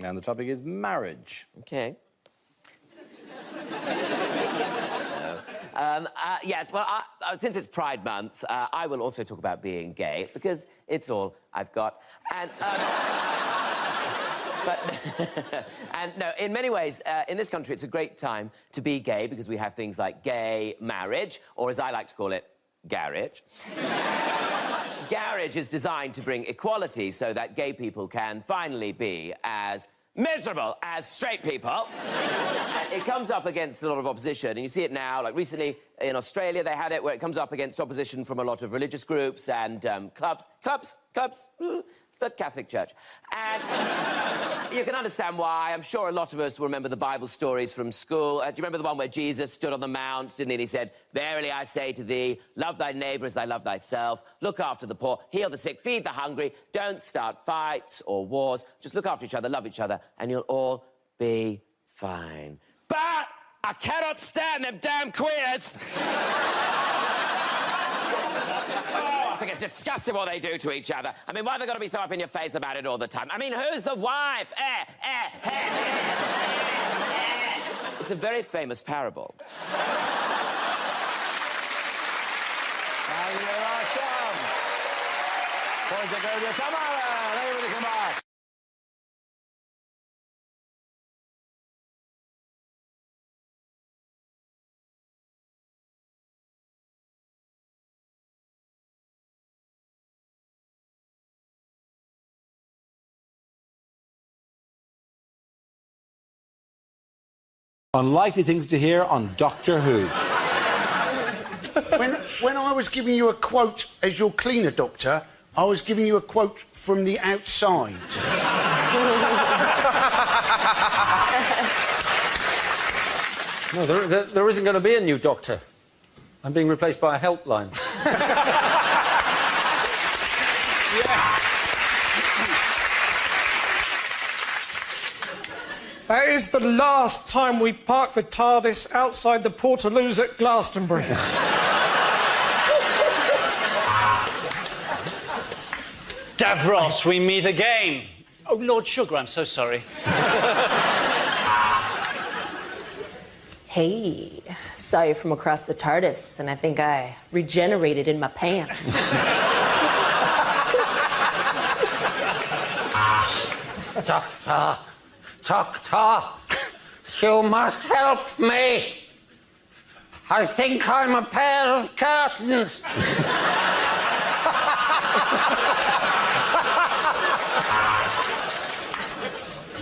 And the topic is marriage. OK. Yes, well, since it's Pride Month, I will also talk about being gay, because it's all I've got. And, and no, in many ways, in this country, it's a great time to be gay, because we have things like gay marriage, or as I like to call it, garage. Garage is designed to bring equality so that gay people can finally be as miserable as straight people. And it comes up against a lot of opposition, and you see it now. Like, recently in Australia, they had it where it comes up against opposition from a lot of religious groups and clubs, the Catholic Church. And you can understand why. I'm sure a lot of us will remember the Bible stories from school. Do you remember the one where Jesus stood on the mount, didn't he? And he said, "Verily I say to thee, love thy neighbour as thy love thyself. Look after the poor, heal the sick, feed the hungry. Don't start fights or wars. Just look after each other, love each other, and you'll all be fine." But I cannot stand them damn queers. I think it's disgusting what they do to each other. I mean, why have they got to be so up in your face about it all the time? I mean, who's the wife? It's a very famous parable. Unlikely things to hear on Doctor Who. When I was giving you a quote as your cleaner, Doctor, I was giving you a quote from the outside. No, there isn't going to be a new Doctor. I'm being replaced by a helpline. That is the last time we park the TARDIS outside the Portaloos at Glastonbury. Davros, we meet again. Oh, Lord Sugar, I'm so sorry. Hey, saw you from across the TARDIS, and I think I regenerated in my pants. Doctor, you must help me. I think I'm a pair of curtains.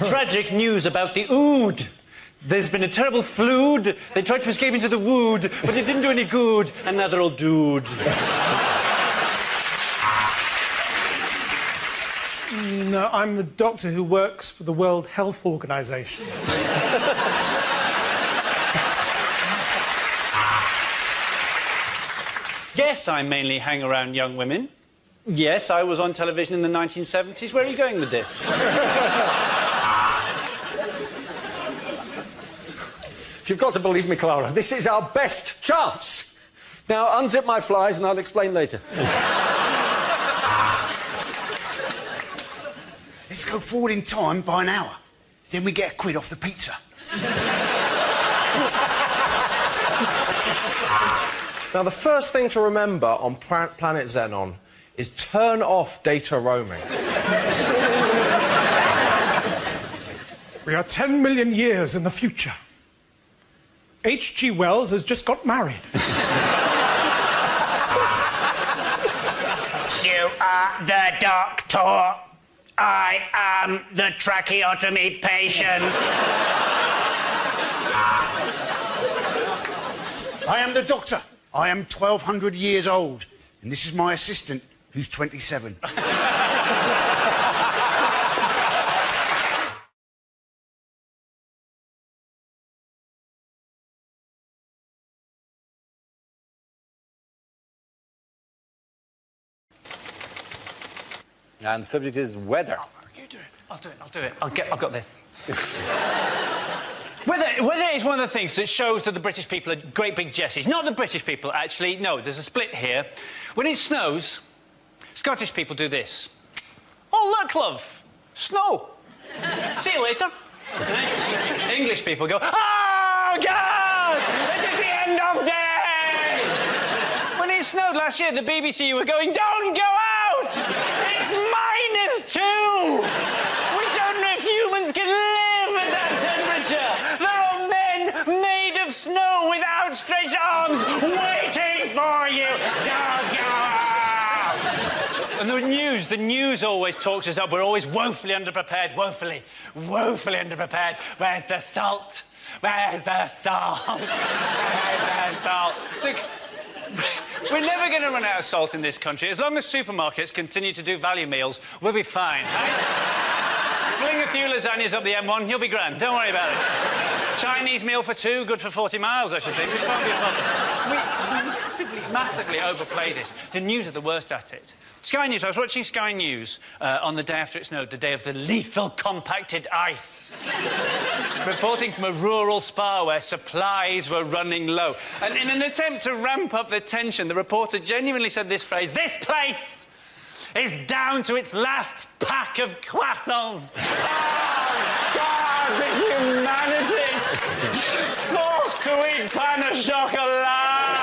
Tragic news about the Ood. There's been a terrible flood. They tried to escape into the wood, but it didn't do any good, and now they're all dooed. No, I'm the doctor who works for the World Health Organization. Yes, I mainly hang around young women. Yes, I was on television in the 1970s. Where are you going with this? You've got to believe me, Clara. This is our best chance. Now, unzip my flies and I'll explain later. Let's go forward in time by an hour. Then we get a quid off the pizza. Now, the first thing to remember on planet Xenon is turn off data roaming. We are 10 million years in the future. H.G. Wells has just got married. You are the doctor. I am the tracheotomy patient. I am the doctor. I am 1,200 years old. And this is my assistant, who's 27. And the subject is weather. You do it. I'll do it. I've got this. Weather is one of the things that shows that the British people are great big jessies. Not the British people, actually. No, there's a split here. When it snows, Scottish people do this. Oh, look, love. Snow. See you later. English people go, oh, God! It is the end of day! When it snowed last year, the BBC were going, don't go out! It's -2! We don't know if humans can live at that temperature! There are men made of snow with outstretched arms waiting for you! Don't go out! And the news always talks us up. We're always woefully underprepared, woefully underprepared. Where's the salt? Where's the salt? Where's the salt? Look, we're never going to run out of salt in this country. As long as supermarkets continue to do value meals, we'll be fine, right? Fling a few lasagnas up the M1, you'll be grand. Don't worry about it. Chinese meal for 2, good for 40 miles, I should think. Which won't be a problem. We massively overplay this. The news are the worst at it. Sky News, I was watching Sky News on the day after it snowed, the day of the lethal compacted ice. Reporting from a rural spa where supplies were running low. And in an attempt to ramp up the tension, the reporter genuinely said this phrase, "This place is down to its last pack of croissants." Oh, God, the humanity! Forced to eat pain au chocolat!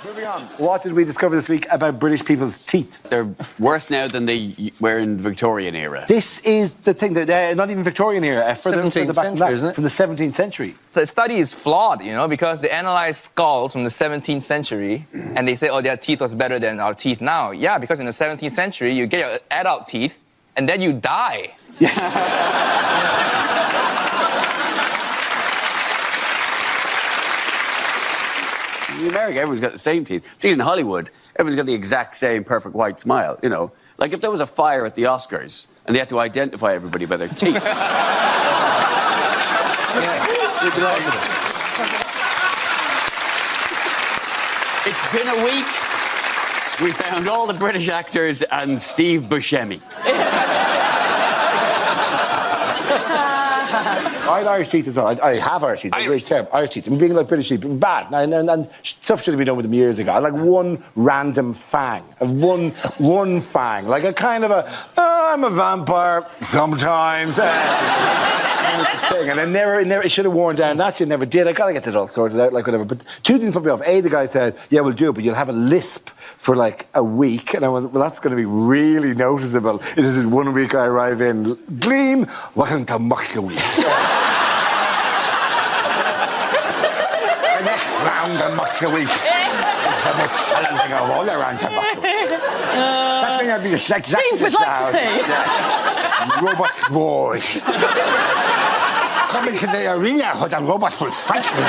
Moving on. What did we discover this week about British people's teeth? They're worse now than they were in the Victorian era. This is the thing that not even Victorian era, further back than that, isn't it? from the 17th century. The study is flawed, you know, because they analyzed skulls from the 17th century and they say, oh, their teeth was better than our teeth now. Yeah, because in the 17th century, you get your adult teeth and then you die. In America, everyone's got the same teeth. Particularly in Hollywood, everyone's got the exact same perfect white smile, you know. Like if there was a fire at the Oscars and they had to identify everybody by their teeth. It's been a week. We found all the British actors and Steve Buscemi. I had Irish teeth as well. I have Irish teeth. They're really terrible. Irish teeth. I'm being like British teeth, bad. And stuff should have been done with them years ago. I had like one random fang. One fang. Like a kind of a, I'm a vampire sometimes. Thing. And it should have worn down. That you never did. I gotta get it all sorted out, like whatever. But two things put me off. A, the guy said, yeah, we'll do it, but you'll have a lisp for like a week. And I went, well, that's going to be really noticeable. This is 1 week I arrive in Gleam, welcome to Mucklewee. The next round of Mucklewee. It's a much challenging of all around to Mucklewee. That thing I'd be exactly the sound. Robot wars. Coming to the arena where the robots will fight me.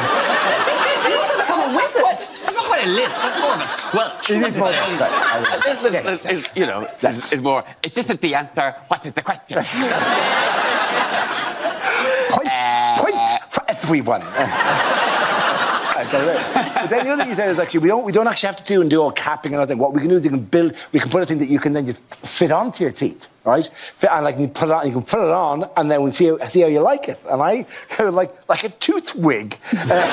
You also become a wizard. It's not quite a lisp, it's more of a squelch. It is more This, you know, is more, this is the answer, what is the question? Points for everyone. But then the other thing he said is actually we don't actually have to do all capping and everything. What we can do is we can put a thing that you can then just fit onto your teeth, right? And like you can put it on, and then we see how you like it. And I kind of like a tooth wig. Make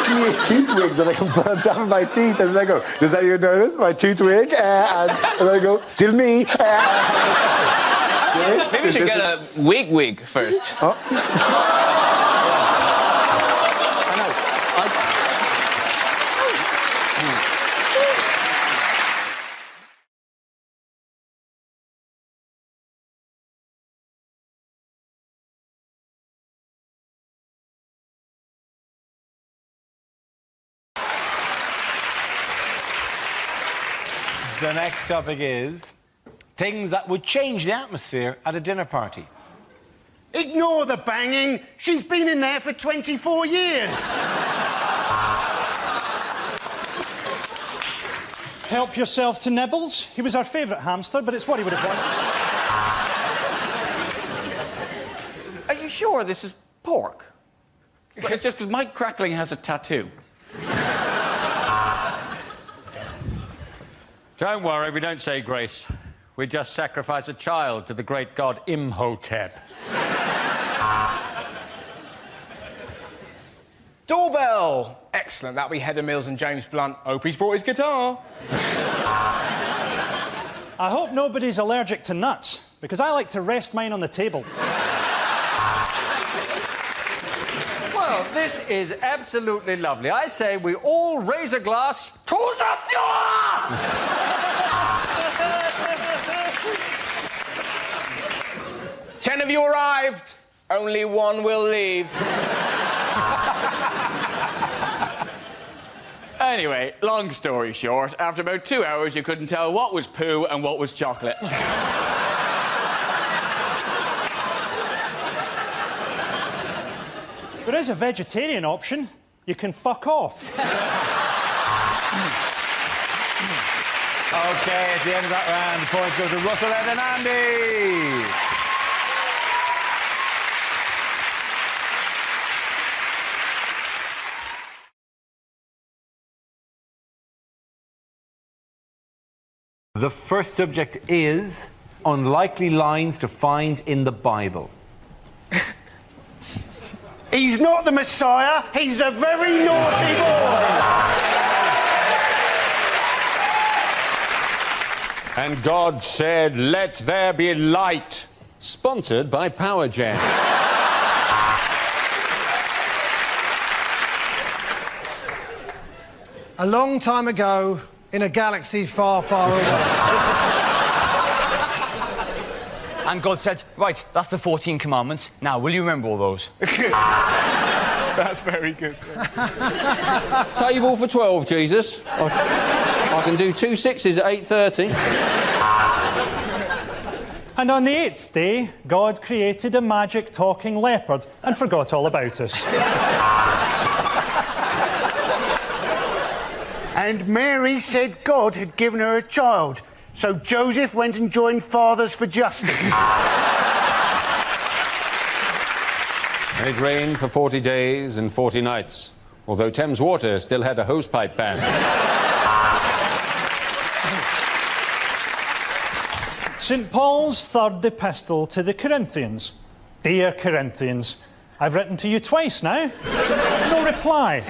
me a tooth wig that I can put on top of my teeth, and then I go, does anyone notice my tooth wig? And then I go, still me. Maybe we should get a wig first. Oh. The next topic is things that would change the atmosphere at a dinner party. Ignore the banging. She's been in there for 24 years. Help yourself to Nibbles. He was our favourite hamster, but it's what he would have wanted. Are you sure this is pork? It's just because Mike Crackling has a tattoo. Don't worry, we don't say grace. We just sacrifice a child to the great god Imhotep. Doorbell. Excellent. That'll be Heather Mills and James Blunt. Hope he's brought his guitar. I hope nobody's allergic to nuts, because I like to rest mine on the table. Well, this is absolutely lovely. I say we all raise a glass to the Fuhrer! 10 of you arrived. Only one will leave. Anyway, long story short, after about 2 hours, you couldn't tell what was poo and what was chocolate. There is a vegetarian option. You can fuck off. OK, at the end of that round, the points go to Russell, Ed and Andy. The first subject is unlikely lines to find in the Bible. He's not the Messiah. He's a very naughty boy. And God said, "Let there be light." Sponsored by PowerGen. A long time ago, in a galaxy far, far away. And God said, right, that's the 14 commandments. Now, will you remember all those? That's very good. Table for 12, Jesus. I can do 2 6s at 8:30. And on the 8th day, God created a magic talking leopard and forgot all about us. And Mary said God had given her a child, so Joseph went and joined Fathers for Justice. It rained for 40 days and 40 nights, although Thames Water still had a hosepipe ban. St. Paul's third epistle to the Corinthians. Dear Corinthians, I've written to you twice now. No reply.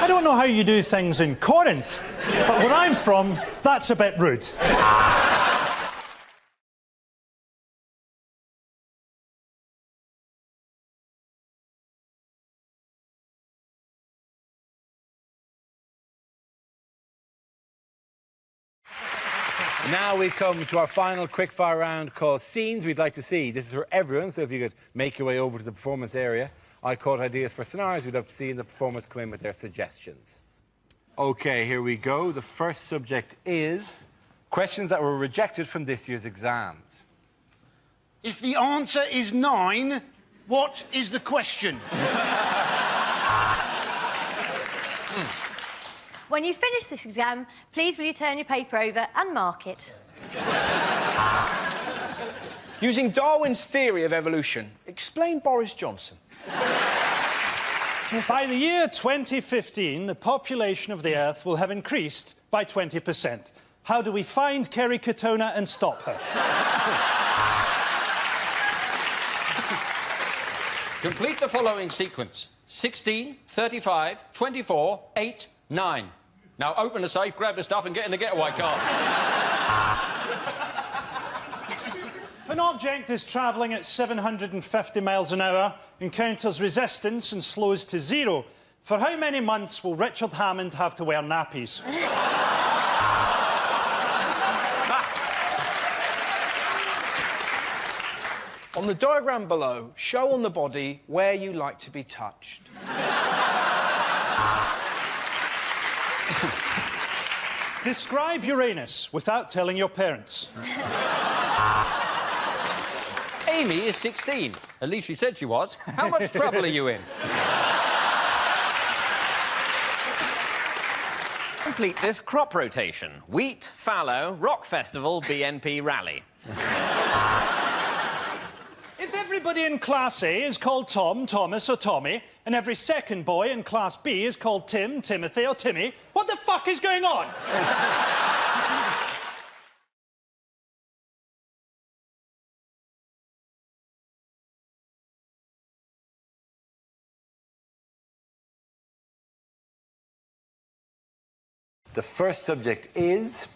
I don't know how you do things in Corinth, but where I'm from, that's a bit rude. Now we've come to our final quickfire round called Scenes We'd Like to See. This is for everyone, so if you could make your way over to the performance area. I caught ideas for scenarios we'd love to see, and the performers come in with their suggestions. OK, here we go. The first subject is questions that were rejected from this year's exams. If the answer is 9, what is the question? When you finish this exam, please will you turn your paper over and mark it? Using Darwin's theory of evolution, explain Boris Johnson. By the year 2015, the population of the Earth will have increased by 20%. How do we find Kerry Katona and stop her? Complete the following sequence. 16, 35, 24, 8, 9. Now open the safe, grab the stuff and get in the getaway car. If an object is travelling at 750 miles an hour, encounters resistance and slows to 0, for how many months will Richard Hammond have to wear nappies? On the diagram below, show on the body where you like to be touched. Describe Uranus without telling your parents. Amy is 16. At least she said she was. How much trouble are you in? Complete this crop rotation. Wheat, fallow, rock festival, BNP rally. If everybody in Class A is called Tom, Thomas or Tommy, and every second boy in Class B is called Tim, Timothy or Timmy, what the fuck is going on? The first subject is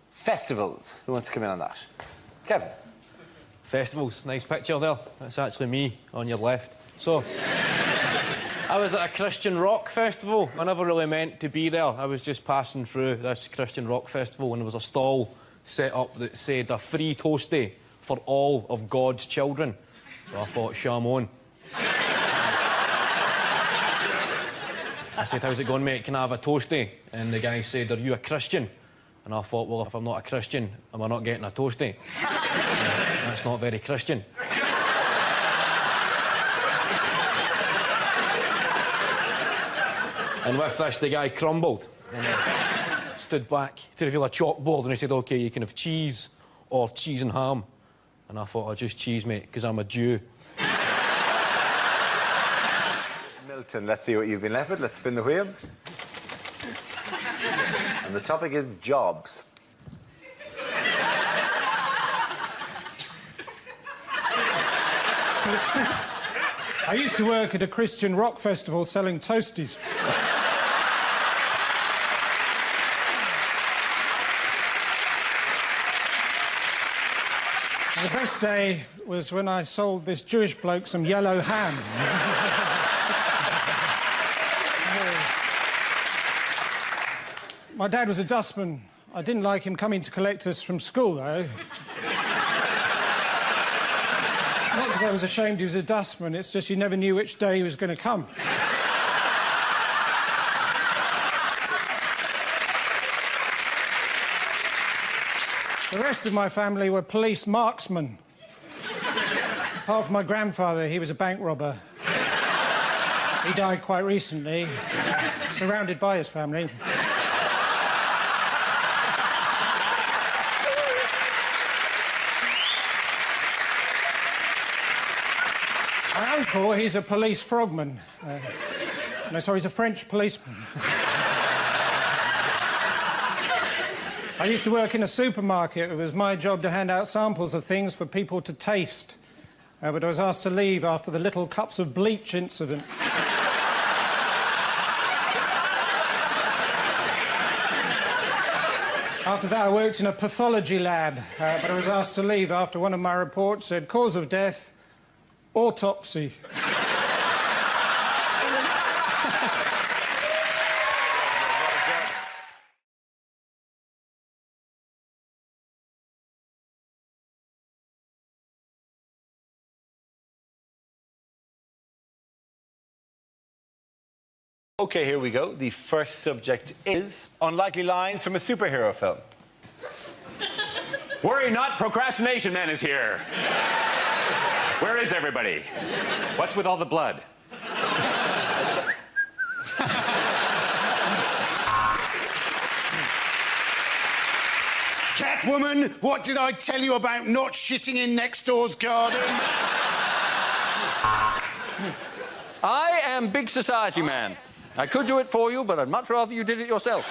festivals. Who wants to come in on that? Kevin. Festivals, nice picture there. That's actually me on your left. So, I was at a Christian rock festival. I never really meant to be there. I was just passing through this Christian rock festival and there was a stall set up that said a free toastie for all of God's children. So I thought, sham on. I said, how's it going, mate? Can I have a toastie? And the guy said, are you a Christian? And I thought, well, if I'm not a Christian, am I not getting a toastie? That's not very Christian. And with this, the guy crumbled. And stood back to reveal a chalkboard and he said, OK, you can have cheese or cheese and ham. And I thought, just cheese, mate, because I'm a Jew. Milton, let's see what you've been left with. Let's spin the wheel. And the topic is jobs. I used to work at a Christian rock festival selling toasties. The best day was when I sold this Jewish bloke some yellow ham. My dad was a dustman. I didn't like him coming to collect us from school, though. Not because I was ashamed he was a dustman, it's just you never knew which day he was going to come. The rest of my family were police marksmen. Apart from my grandfather, he was a bank robber. He died quite recently, surrounded by his family. My uncle, he's a police frogman. No, sorry, he's a French policeman. I used to work in a supermarket. It was my job to hand out samples of things for people to taste. But I was asked to leave after the little cups of bleach incident. After that, I worked in a pathology lab, but I was asked to leave after one of my reports said cause of death, autopsy. OK, here we go. The first subject is unlikely lines from a superhero film. Worry not, Procrastination Man is here. Where is everybody? What's with all the blood? Catwoman, what did I tell you about not shitting in next door's garden? I am Big Society Man. I could do it for you, but I'd much rather you did it yourself.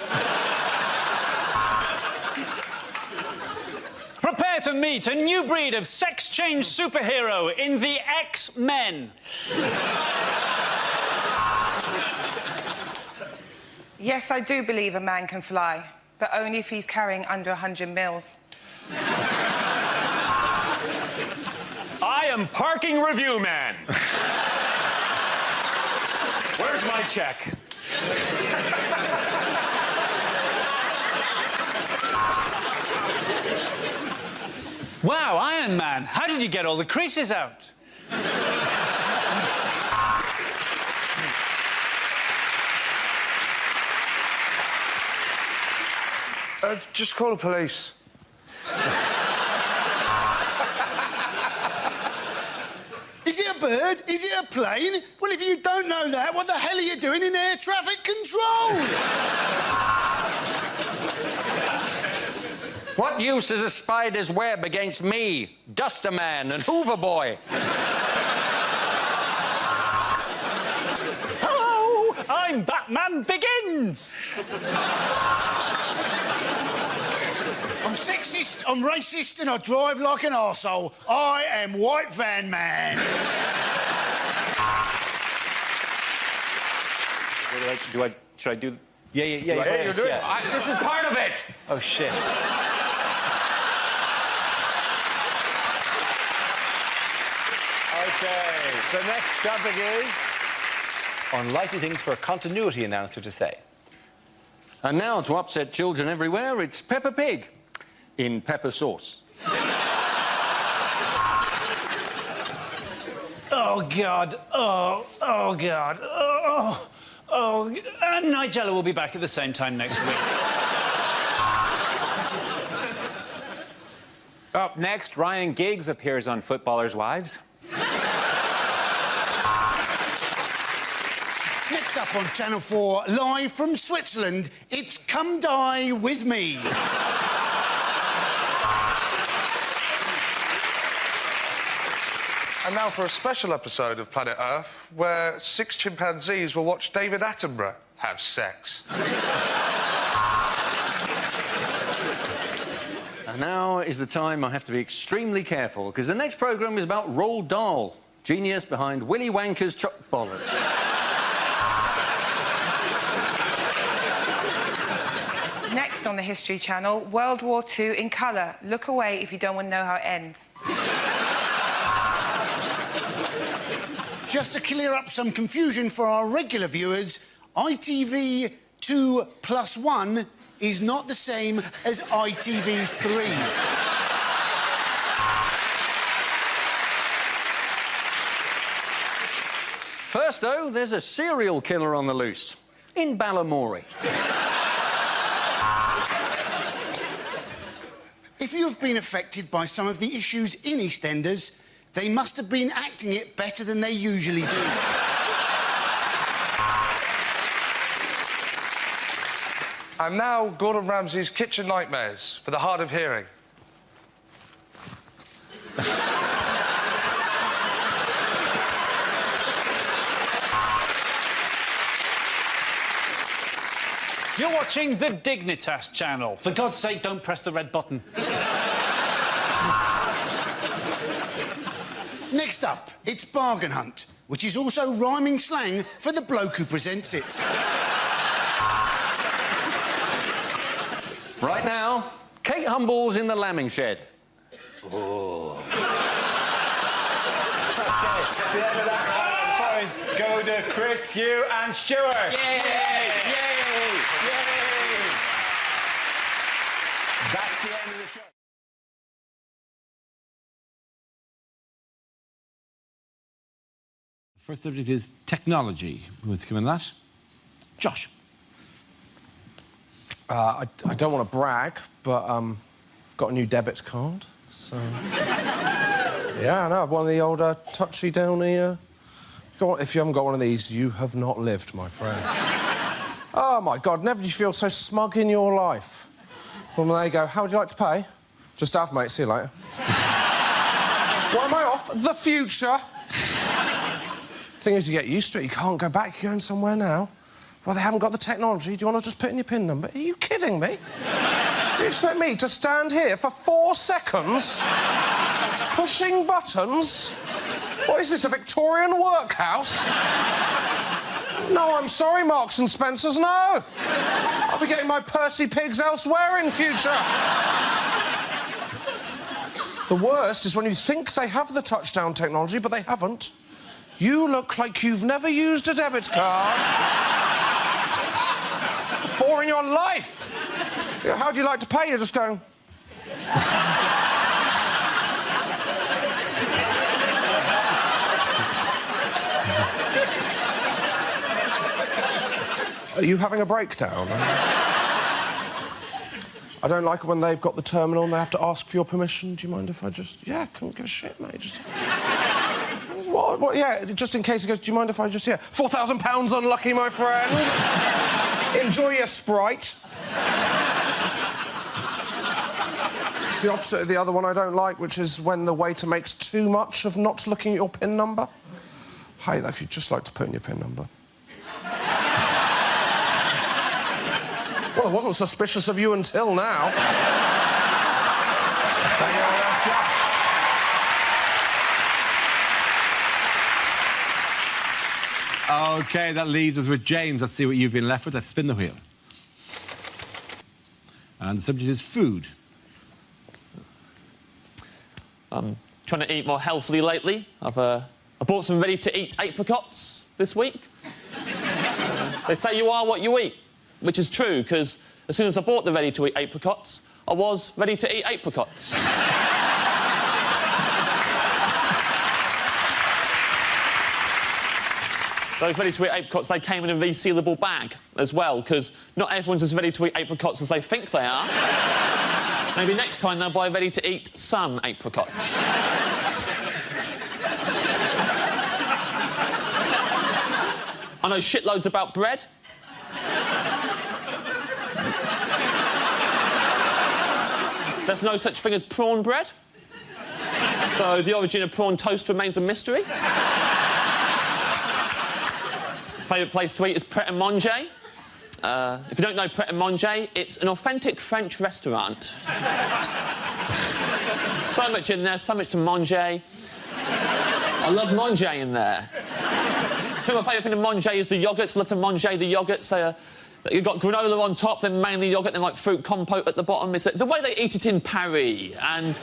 Prepare to meet a new breed of sex-change superhero in the X-Men. Yes, I do believe a man can fly, but only if he's carrying under 100 mils. I am Parking Review Man. Where's my check? Wow, Iron Man, how did you get all the creases out? Just call the police. Is it a bird? Is it a plane? Well, if you don't know that, what the hell are you doing in air traffic control? What use is a spider's web against me, Duster Man and Hoover Boy? Hello, I'm Batman Begins. I'm sexist, I'm racist, and I drive like an arsehole. I am White Van Man. Should I do Yeah. Right, you're doing it. This is part of it. Oh, shit. Okay, the next topic is unlikely things for a continuity announcer to say. And now, to upset children everywhere, it's Peppa Pig in pepper sauce. Oh, God. Oh, God. And Nigella will be back at the same time next week. Up next, Ryan Giggs appears on Footballers' Wives. Next up on Channel 4, live from Switzerland, it's Come Die With Me. And now for a special episode of Planet Earth, where 6 chimpanzees will watch David Attenborough have sex. And now is the time I have to be extremely careful, because the next programme is about Roald Dahl, genius behind Willy Wanker's Chuck Bollard. Next on the History Channel, World War II in colour. Look away if you don't want to know how it ends. Just to clear up some confusion for our regular viewers, ITV 2+1 is not the same as ITV3. First, though, there's a serial killer on the loose in Balamory. If you've been affected by some of the issues in EastEnders, they must have been acting it better than they usually do. And now, Gordon Ramsay's Kitchen Nightmares for the hard of hearing. You're watching the Dignitas channel. For God's sake, don't press the red button. Next up, it's Bargain Hunt, which is also rhyming slang for the bloke who presents it. Right now, Kate Humble's in the lambing shed. Oh. Okay, the end of that round, points go to Chris, Hugh and Stuart. Yay! That's the end of the show. First subject is technology. Who wants to come in that? Josh. I don't want to brag, but I've got a new debit card, so... Yeah, I know, I've one of the old touchy downy... If you haven't got one of these, you have not lived, my friends. Oh, my God, never did you feel so smug in your life. Well, there you go. How would you like to pay? Just have, mate. See you later. Why am I off? The future. Thing is, you get used to it. You can't go back. You're going somewhere now. Well, they haven't got the technology. Do you want to just put in your PIN number? Are you kidding me? Do you expect me to stand here for 4 seconds pushing buttons? What is this, a Victorian workhouse? No, I'm sorry, Marks and Spencers, no. I'll be getting my Percy Pigs elsewhere in future. The worst is when you think they have the touchdown technology, but they haven't. You look like you've never used a debit card before in your life. How do you like to pay? You're just going... Are you having a breakdown? I don't like it when they've got the terminal and they have to ask for your permission. Do you mind if I just... Yeah, couldn't give a shit, mate. Just... What? Yeah, just in case he goes, do you mind if I just... Yeah, £4,000 unlucky, my friend. Enjoy your Sprite. It's the opposite of the other one I don't like, which is when the waiter makes too much of not looking at your PIN number. I hate that if you'd just like to put in your PIN number. Well, I wasn't suspicious of you until now. Thank you very much, Jack. OK, that leaves us with James. Let's see what you've been left with. Let's spin the wheel. And the subject is food. I'm trying to eat more healthily lately. I bought some ready-to-eat apricots this week. They say you are what you eat, which is true, because as soon as I bought the ready-to-eat apricots, I was ready to eat apricots. Those ready-to-eat apricots, they came in a resealable bag as well, because not everyone's as ready to eat apricots as they think they are. Maybe next time they'll buy ready-to-eat some apricots. I know shitloads about bread. There's no such thing as prawn bread. So the origin of prawn toast remains a mystery. Favourite place to eat is Pret a Manger. If you don't know Pret a Manger, it's an authentic French restaurant. So much in there, so much to manger. I love manger in there. I think my favourite thing to manger is the yoghurts. I love to manger the yoghurts. So, you've got granola on top, then mainly yoghurt, then like fruit compote at the bottom. It's the way they eat it in Paris. And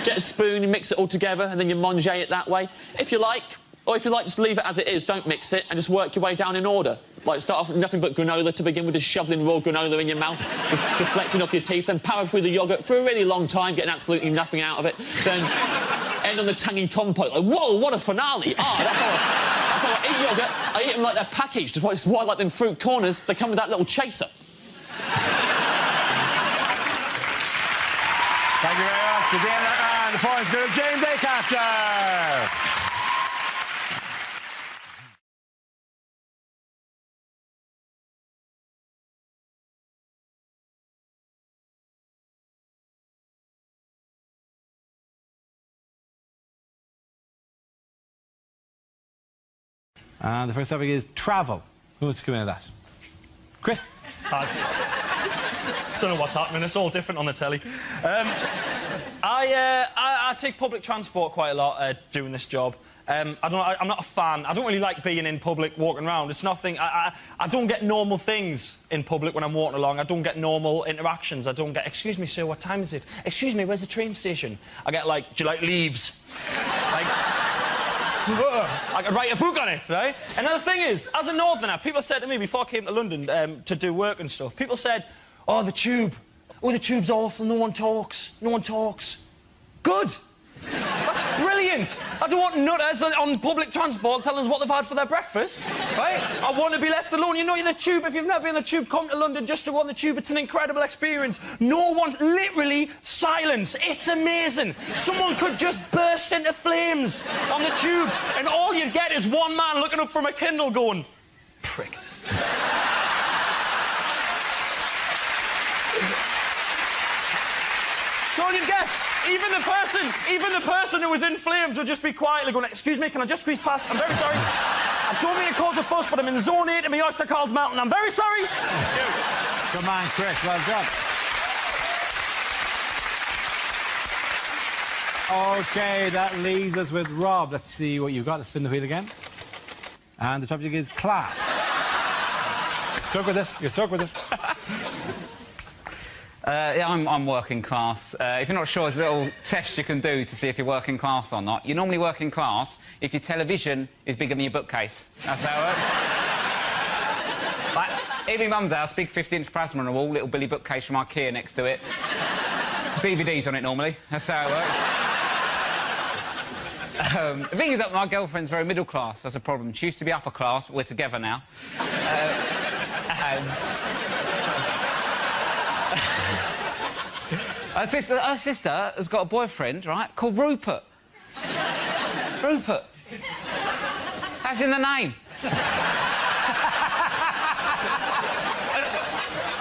get a spoon, you mix it all together, and then you manger it that way. If you like. Or if you like, just leave it as it is, don't mix it, and just work your way down in order. Like, start off with nothing but granola to begin with, just shoveling raw granola in your mouth, just deflecting off your teeth, then power through the yoghurt for a really long time, getting absolutely nothing out of it, then end on the tangy compote. Like, whoa, what a finale! That's how I eat yoghurt. I eat them like they're packaged. That's why I like them fruit corners. They come with that little chaser. Thank you very much. At the end of that round, the points go to James Acaster. And the first topic is travel. Who wants to come in of that? Chris? I don't know what's happening. It's all different on the telly. I take public transport quite a lot doing this job. I'm not a fan. I don't really like being in public, walking around. It's nothing. I don't get normal things in public when I'm walking along. I don't get normal interactions. I don't get, excuse me, sir, what time is it? Excuse me, where's the train station? I get, like, do you like leaves? Like... I could write a book on it, right? Another thing is, as a northerner, people said to me before I came to London to do work and stuff, people said, oh, the tube. Oh, the tube's awful, no one talks. No one talks. Good. That's brilliant. I don't want nutters on public transport telling us what they've had for their breakfast, right? I want to be left alone. You know, in the tube, if you've never been on the tube, come to London just to go on the tube. It's an incredible experience. No one, literally, silence. It's amazing. Someone could just burst into flames on the tube, and all you'd get is one man looking up from a Kindle going, prick. So all you'd get. Even the person who was in flames would just be quietly going, excuse me, can I just squeeze past? I'm very sorry. I don't mean to cause a fuss, but I'm in zone 8 and my oyster call's mountain. I'm very sorry. Come on, Chris, well done. OK, that leaves us with Rob. Let's see what you've got. Let's spin the wheel again. And the topic is class. Stuck with it. You're stuck with it. Yeah, I'm working class. If you're not sure, there's a little test you can do to see if you're working class or not. You're normally working class if your television is bigger than your bookcase. That's how it works. Like, even my mum's house, big 50-inch plasma on the wall, little Billy bookcase from IKEA next to it. DVDs on it normally. That's how it works. The thing is that my girlfriend's very middle class. That's a problem. She used to be upper class, but we're together now. Her sister has got a boyfriend, right, called Rupert. Rupert. That's in the name.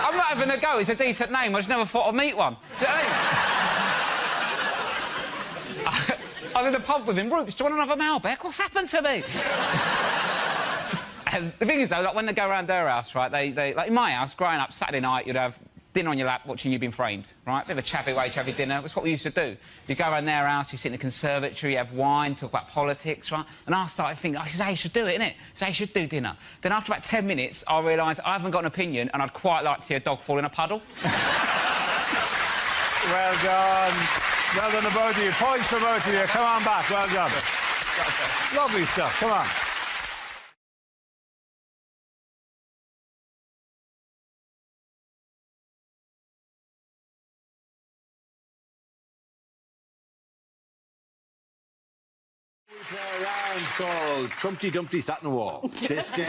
I'm not having a go. It's a decent name. I just never thought I'd meet one. Do you know what I mean? I was in the pub with him. Rupert, do you want another Malbec? What's happened to me? And the thing is, though, like, when they go around their house, right, they like in my house, growing up, Saturday night, you'd have dinner on your lap watching You've Been Framed, right? Bit of a chavvy way, chavvy dinner. That's what we used to do. You go around their house, you sit in the conservatory, you have wine, talk about politics, right? And I started thinking, oh, this is how you should do it, isn't it? This is how you should do dinner. Then after about 10 minutes, I realised I haven't got an opinion and I'd quite like to see a dog fall in a puddle. Well done. Well done to both of you. Points for both of you. Come on back. Well done. Lovely stuff. Come on. We play a round called Trumpty Dumpty Sat in the Wall. This game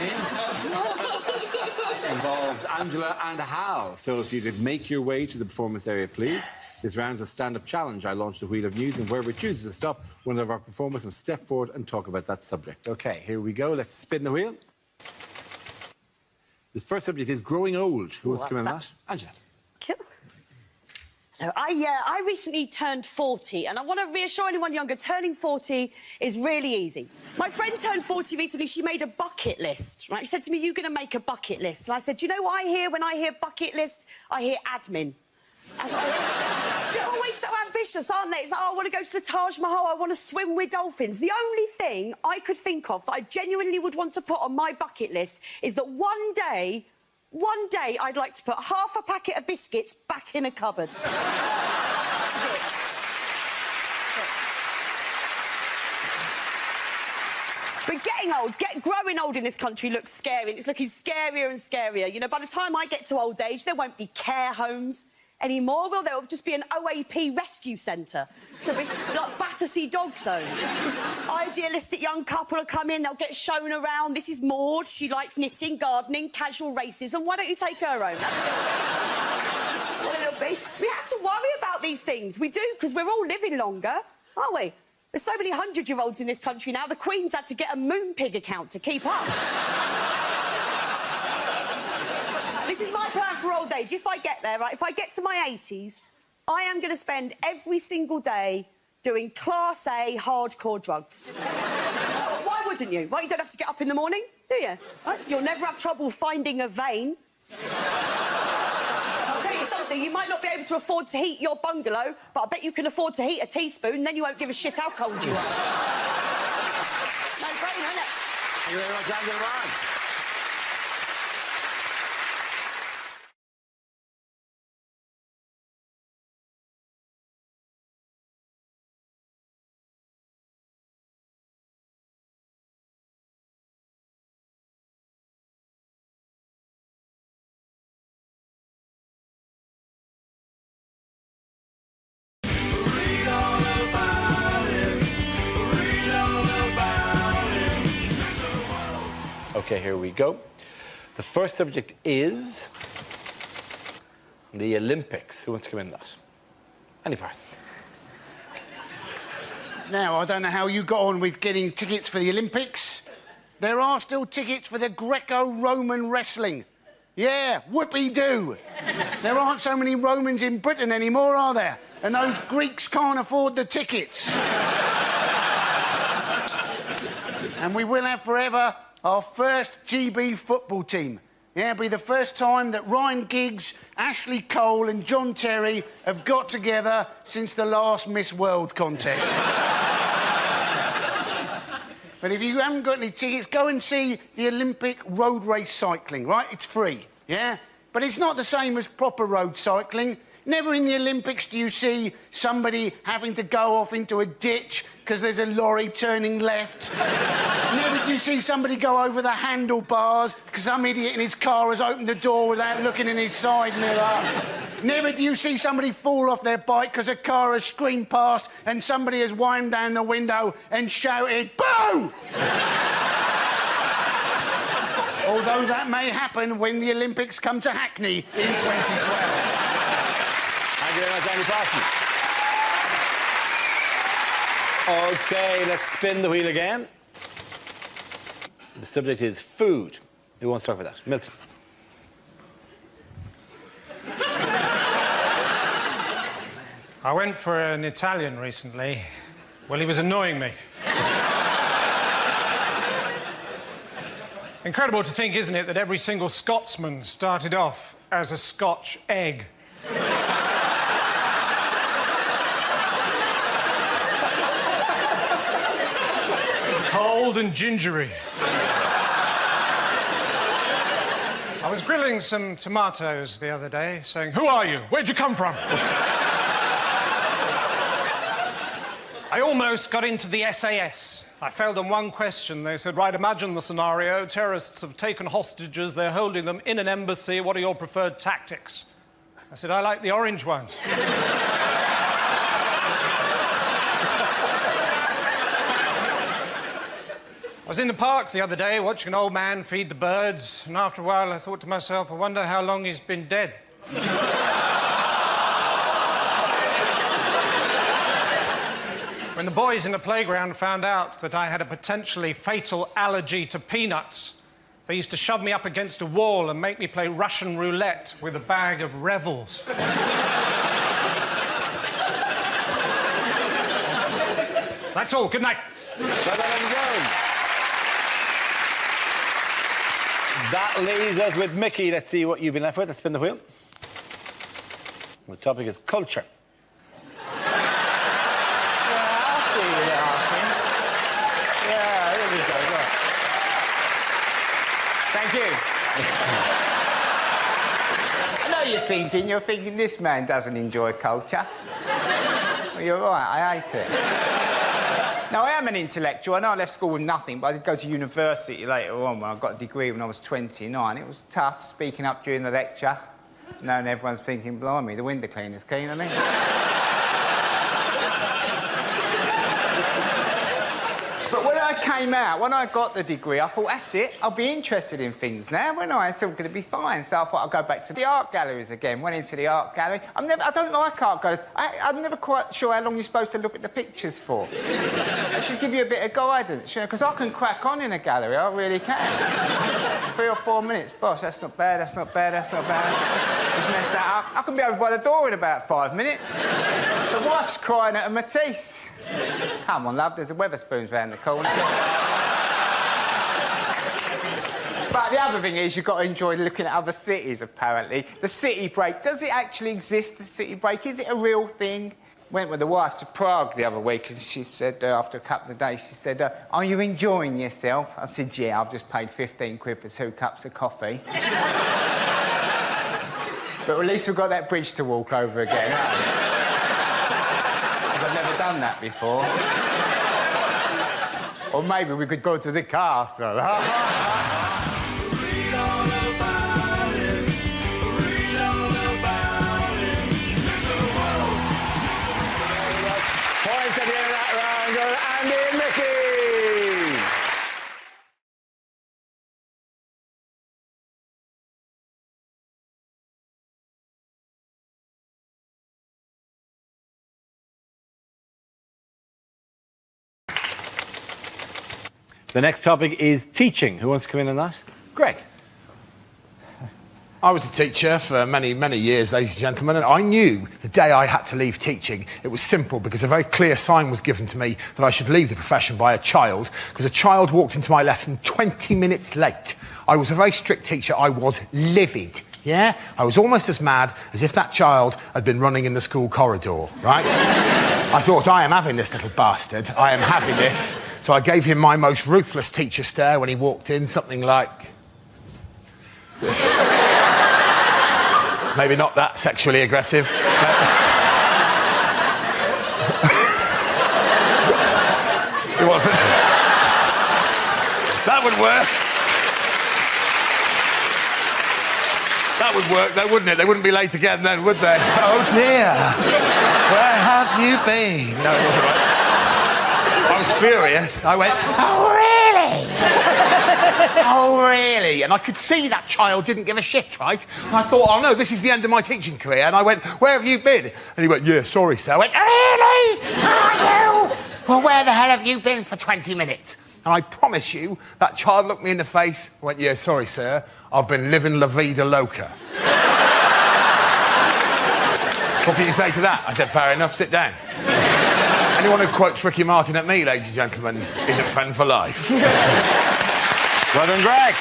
involves Angela and Hal. So if you could make your way to the performance area, please. This round's a stand-up challenge. I launched a wheel of news, and wherever it chooses to stop, one of our performers must step forward and talk about that subject. OK, here we go. Let's spin the wheel. This first subject is growing old. Who wants to come in on that? Angela. No, I recently turned 40, and I want to reassure anyone younger, turning 40 is really easy. My friend turned 40 recently. She made a bucket list, right? She said to me, you're going to make a bucket list. And I said, do you know what I hear when I hear bucket list? I hear admin. They're always so ambitious, aren't they? It's like, oh, I want to go to the Taj Mahal, I want to swim with dolphins. The only thing I could think of that I genuinely would want to put on my bucket list is that one day, I'd like to put half a packet of biscuits back in a cupboard. But getting old, growing old in this country looks scary, and it's looking scarier and scarier. You know, by the time I get to old age, there won't be care homes anymore, will there? It'll just be an OAP rescue centre. So be like Battersea Dog Zone. This idealistic young couple will come in, they'll get shown around. This is Maud, she likes knitting, gardening, casual racism. Why don't you take her home? That's what it'll be. We have to worry about these things. We do, because we're all living longer, aren't we? There's so many 100-year-olds in this country now, the Queen's had to get a Moonpig account to keep up. This is my plan for old age. If I get there, right, if I get to my 80s, I am going to spend every single day doing Class A hardcore drugs. Why wouldn't you? Well, you don't have to get up in the morning, do you? Right? You'll never have trouble finding a vein. I'll tell you something, you might not be able to afford to heat your bungalow, but I bet you can afford to heat a teaspoon, then you won't give a shit how cold you are. No-brainer, isn't it? Thank you very much, Angela. OK, here we go. The first subject is the Olympics. Who wants to come in on that? Any Parsons? Now, I don't know how you got on with getting tickets for the Olympics. There are still tickets for the Greco-Roman wrestling. Yeah, whoopee-doo. There aren't so many Romans in Britain anymore, are there? And those Greeks can't afford the tickets. And we will have forever our first GB football team. Yeah, it'll be the first time that Ryan Giggs, Ashley Cole and John Terry have got together since the last Miss World contest. But if you haven't got any tickets, go and see the Olympic road race cycling, right? It's free, yeah? But it's not the same as proper road cycling. Never in the Olympics do you see somebody having to go off into a ditch because there's a lorry turning left. Never do you see somebody go over the handlebars because some idiot in his car has opened the door without looking in his side mirror. Never do you see somebody fall off their bike because a car has screamed past and somebody has whined down the window and shouted, "Boo!" Although that may happen when the Olympics come to Hackney in 2012. Thank you very much, Andy Parsons. OK, let's spin the wheel again. The subject is food. Who wants to talk about that? Milton. I went for an Italian recently. Well, he was annoying me. Incredible to think, isn't it, that every single Scotsman started off as a Scotch egg. Cold and gingery. I was grilling some tomatoes the other day, saying, "Who are you? Where'd you come from?" I almost got into the SAS. I failed on one question. They said, right, imagine the scenario. Terrorists have taken hostages. They're holding them in an embassy. What are your preferred tactics? I said, I like the orange ones. I was in the park the other day watching an old man feed the birds, and after a while I thought to myself, I wonder how long he's been dead. When the boys in the playground found out that I had a potentially fatal allergy to peanuts, they used to shove me up against a wall and make me play Russian roulette with a bag of Revels. That's all. Good night. That leaves us with Mickey. Let's see what you've been left with. Let's spin the wheel. The topic is culture. Thank you. I know you're thinking this man doesn't enjoy culture. Well, you're right, I hate it. Now, I am an intellectual. I know I left school with nothing, but I did go to university later on when I got a degree when I was 29. It was tough, speaking up during the lecture, knowing everyone's thinking, blimey, the window cleaner's keen on me. But when I came out, when I got the degree, I thought, that's it, I'll be interested in things now. When it's all going to be fine. So I thought I'll go back to the art galleries again. Went into the art gallery. I don't like art galleries. I'm never quite sure how long you're supposed to look at the pictures for. I should give you a bit of guidance, you know, because I can crack on in a gallery, I really can. 3 or 4 minutes. Boss, that's not bad, that's not bad, that's not bad. Just mess that up. I can be over by the door in about 5 minutes. The wife's crying at a Matisse. Come on, love, there's a Wetherspoons round the corner. But the other thing is, you've got to enjoy looking at other cities, apparently. The city break, does it actually exist, the city break? Is it a real thing? Went with the wife to Prague the other week, and she said, after a couple of days, she said, are you enjoying yourself? I said, yeah, I've just paid 15 quid for 2 cups of coffee. But at least we've got that bridge to walk over again. Because I've never done that before. Or maybe we could go to the castle. Points at the end of that round go to Andy and Mickey. The next topic is teaching. Who wants to come in on that? Greg. I was a teacher for many, many years, ladies and gentlemen, and I knew the day I had to leave teaching, it was simple because a very clear sign was given to me that I should leave the profession by a child, because a child walked into my lesson 20 minutes late. I was a very strict teacher. I was livid, yeah? I was almost as mad as if that child had been running in the school corridor, right? I thought, I am having this little bastard. I am having this. So I gave him my most ruthless teacher stare when he walked in, something like... Maybe not that sexually aggressive. It wasn't. That would work. That would work, though, wouldn't it? They wouldn't be late again then, would they? Oh, dear. Where have you been? No, it wasn't right. I was furious. I went, oh, really? Oh, really? And I could see that child didn't give a shit, right? And I thought, oh, no, this is the end of my teaching career. And I went, where have you been? And he went, yeah, sorry, sir. I went, really? Are you? Well, where the hell have you been for 20 minutes? And I promise you, that child looked me in the face and went, yeah, sorry, sir. I've been living La Vida Loca. What can you say to that? I said, fair enough, sit down. Anyone who quotes Ricky Martin at me, ladies and gentlemen, is a friend for life. Well done, Greg.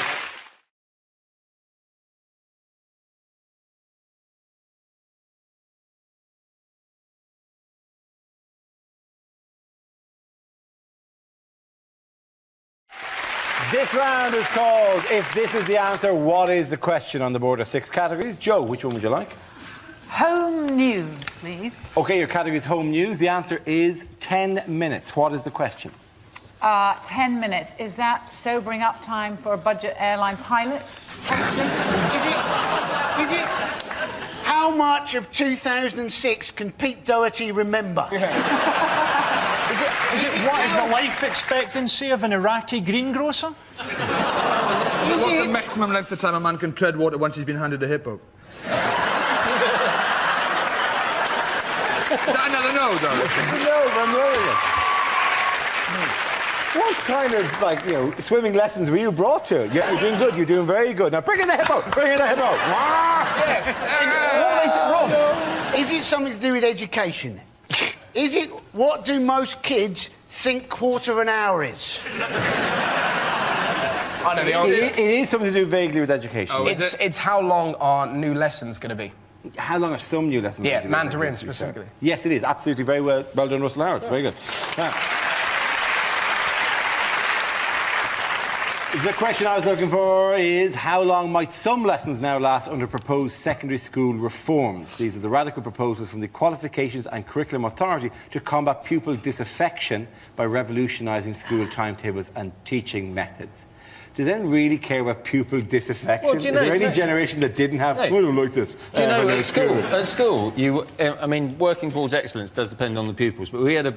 This round is called If This Is the Answer, What Is the Question? On the board of 6 categories. Joe, which one would you like? Home news, please. OK, your category is home news. The answer is 10 minutes. What is the question? 10 minutes. Is that sobering up time for a budget airline pilot? Is it? How much of 2006 can Pete Doherty remember? Is it what is the life expectancy of an Iraqi greengrocer? What's the maximum length of time a man can tread water once he's been handed a hippo? Is that another no, though? No, I'm rolling. What kind of, like, you know, swimming lessons were you brought to? You're doing good, you're doing very good. Now bring in the hippo, bring in the hippo. Is it something to do with education? Is it what do most kids think quarter of an hour is? I know the answer. It is something to do vaguely with education. Oh, it's how long are new lessons going to be? How long are some new lessons? Yeah, Mandarin specifically. Yes, it is. Absolutely, very well done, Russell Howard. Very good. Now, the question I was looking for is how long might some lessons now last under proposed secondary school reforms? These are the radical proposals from the Qualifications and Curriculum Authority to combat pupil disaffection by revolutionising school timetables and teaching methods. Does anyone really care about pupil disaffection? Well, do you know, is there any generation that didn't have... I don't like this. Do you know, at school, you... I mean, working towards excellence does depend on the pupils, but we had a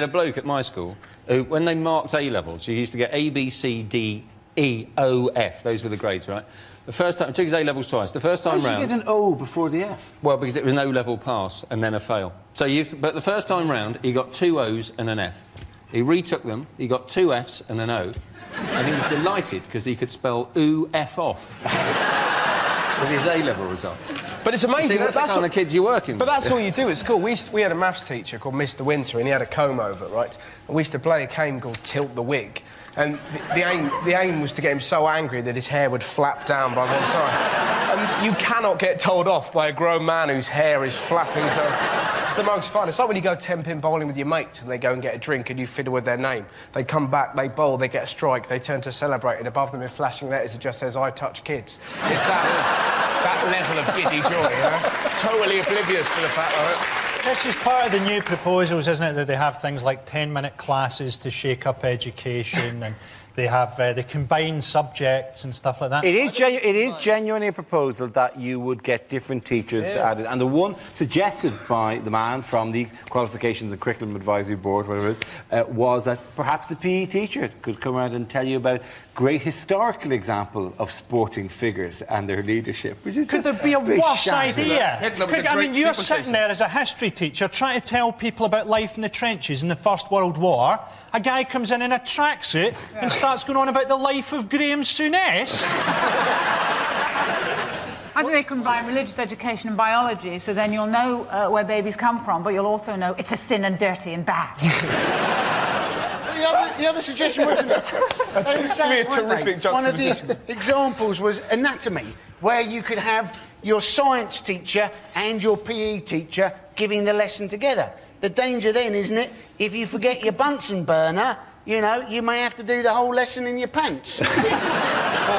bloke at my school who, when they marked A-levels, he used to get A, B, C, D, E, O, F. Those were the grades, right? The first time... took his A-levels twice. The first time round... Why did you get an O before the F? Well, because it was an O-level pass and then a fail. So but the first time round, he got 2 O's and an F. He retook them, he got 2 F's and an O. And he was delighted because he could spell ooh, F off with his A-level results. But it's amazing. See, that's the kind of kids you're working with. But that's all you do at school. We had a maths teacher called Mr. Winter, and he had a comb over, right? And we used to play a game called Tilt the Wig. And the aim was to get him so angry that his hair would flap down by one side. And you cannot get told off by a grown man whose hair is flapping down. It's the most fun. It's like when you go 10-pin bowling with your mates and they go and get a drink and you fiddle with their name. They come back, they bowl, they get a strike, they turn to celebrate, and above them in flashing letters it just says, I touch kids. It's that level of giddy joy, you know? Totally oblivious to the fact of it. This is part of the new proposals, isn't it, that they have things like 10-minute classes to shake up education and they have the combined subjects and stuff like that. It is genuinely a proposal that you would get different teachers to add it. And the one suggested by the man from the Qualifications and Curriculum Advisory Board, whatever it is, was that perhaps the PE teacher could come around and tell you about great historical example of sporting figures and their leadership. Which is Could there be a worse idea? I mean, you're sitting there as a history teacher trying to tell people about life in the trenches in the First World War. A guy comes in a tracksuit and starts going on about the life of Graham Souness. I think they combine religious education and biology, so then you'll know where babies come from, but you'll also know it's a sin and dirty and bad. The other suggestion was... One of the examples was anatomy, where you could have your science teacher and your PE teacher giving the lesson together. The danger then, isn't it, if you forget your Bunsen burner, you know, you may have to do the whole lesson in your pants. The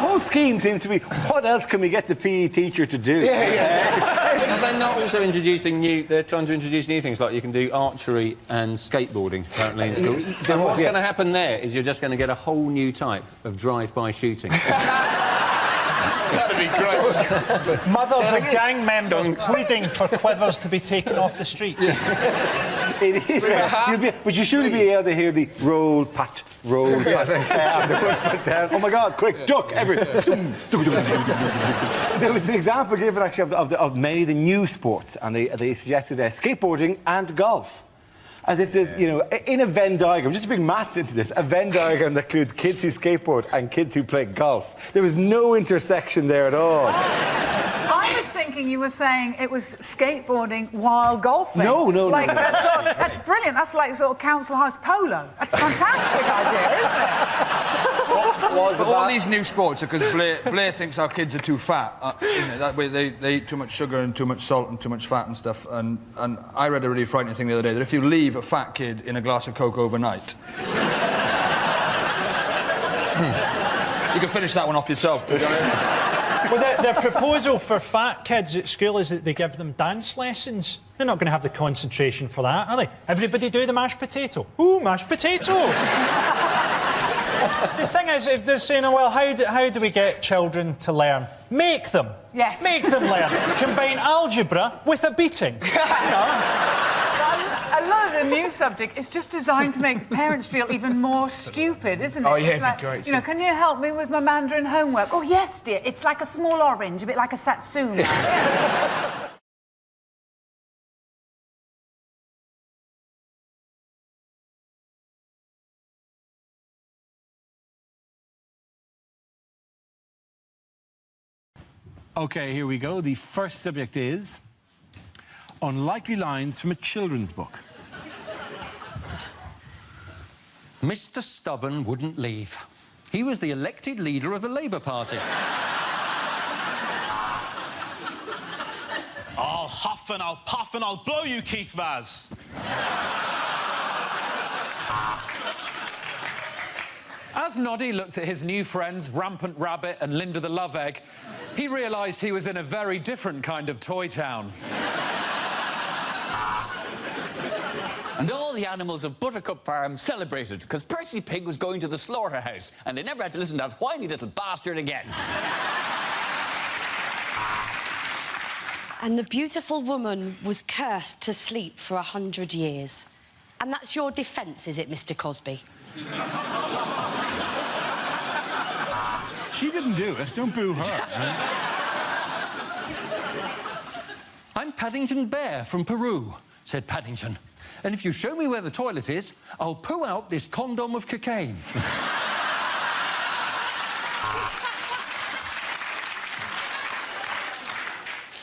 whole scheme seems to be, what else can we get the PE teacher to do? Are they not also introducing they're trying to introduce new things, like you can do archery and skateboarding, apparently, in school? And what's going to happen there is you're just going to get a whole new type of drive-by shooting. That'd be great. Mothers of gang members pleading for quivers to be taken off the streets. It is. But you shouldn't be able to hear the roll, pat, roll, pat. After 1 foot down. Oh my God! Quick, duck! Everything. There was an example given actually of many of the new sports, and they suggested skateboarding and golf. As if there's, you know, in a Venn diagram, just to bring maths into this, a Venn diagram that includes kids who skateboard and kids who play golf. There was no intersection there at all. I was thinking you were saying it was skateboarding while golfing. No. That's brilliant. That's like sort of council house polo. That's a fantastic idea, isn't it? All these new sports are because Blair thinks our kids are too fat. That way they eat too much sugar and too much salt and too much fat and stuff. And I read a really frightening thing the other day, that if you leave a fat kid in a glass of Coke overnight... You can finish that one off yourself, to be honest. Well, their proposal for fat kids at school is that they give them dance lessons. They're not going to have the concentration for that, are they? Everybody do the mashed potato. Ooh, mashed potato! The thing is, if they're saying, oh, well, how do we get children to learn? Make them. Yes. Make them learn. Combine algebra with a beating. You know? I love the new subject. It's just designed to make parents feel even more stupid, isn't it? Oh, yeah, It's like, it'd be great. You know, can you help me with my Mandarin homework? Oh, yes, dear. It's like a small orange, a bit like a satsuma. OK, here we go. The first subject is unlikely lines from a children's book. Mr. Stubborn wouldn't leave. He was the elected leader of the Labour Party. I'll huff and I'll puff and I'll blow you, Keith Vaz. As Noddy looked at his new friends, Rampant Rabbit and Linda the Love Egg, he realised he was in a very different kind of toy town. And all the animals of Buttercup Farm celebrated because Percy Pig was going to the slaughterhouse and they never had to listen to that whiny little bastard again. And the beautiful woman was cursed to sleep for 100 years. And that's your defence, is it, Mr. Cosby? She didn't do it. Don't boo her. I'm Paddington Bear from Peru, said Paddington. And if you show me where the toilet is, I'll poo out this condom of cocaine.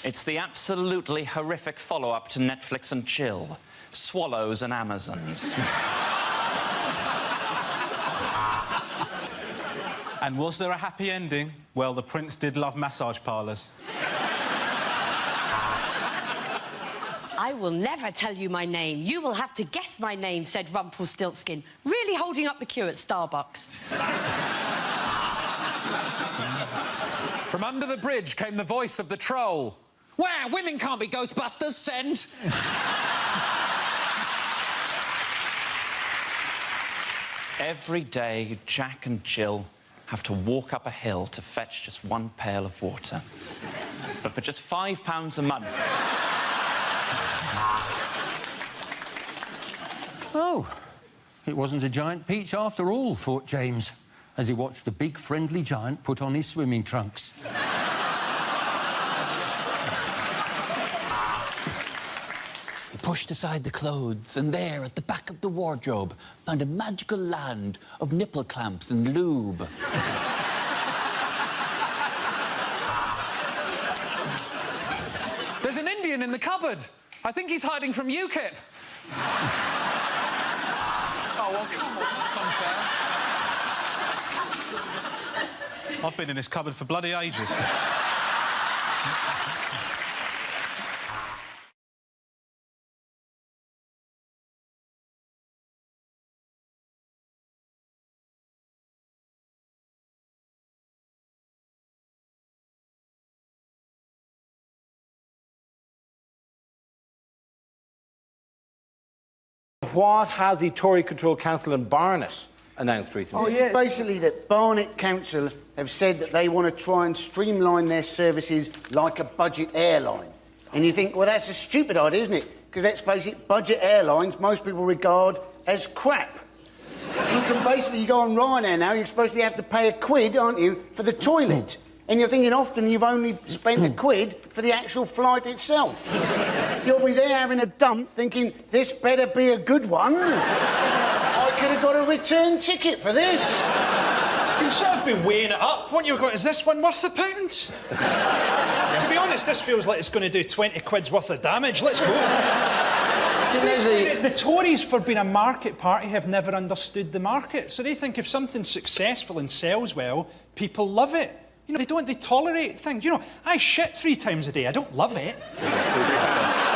It's the absolutely horrific follow-up to Netflix and Chill. Swallows and Amazons. And was there a happy ending? Well, the prince did love massage parlours. I will never tell you my name. You will have to guess my name, said Rumpelstiltskin, really holding up the queue at Starbucks. From under the bridge came the voice of the troll. Wow, women can't be Ghostbusters, send! Every day, Jack and Jill have to walk up a hill to fetch just one pail of water. But for just £5 a month... Oh, it wasn't a giant peach after all, thought James, as he watched the big friendly giant put on his swimming trunks. He pushed aside the clothes and there, at the back of the wardrobe, found a magical land of nipple clamps and lube. There's an Indian in the cupboard. I think he's hiding from UKIP. Oh, well, come on, that's unfair. I've been in this cupboard for bloody ages. What has the Tory-controlled council in Barnet announced recently? Oh, yes. Basically, that Barnet Council have said that they want to try and streamline their services like a budget airline. And you think, well, that's a stupid idea, isn't it? Because let's face it, budget airlines most people regard as crap. You can basically, you go on Ryanair now, you're supposed to have to pay £1, aren't you, for the toilet. And you're thinking often you've only spent £1 for the actual flight itself. You'll be there having a dump thinking, this better be a good one. I could have got a return ticket for this. You've sort of been weighing it up, weren't you? Going, is this one worth £1? To be honest, this feels like it's going to do 20 quid's worth of damage. Let's go. The Tories, for being a market party, have never understood the market. So they think if something's successful and sells well, people love it. You know, they tolerate things. You know, I shit 3 times a day. I don't love it.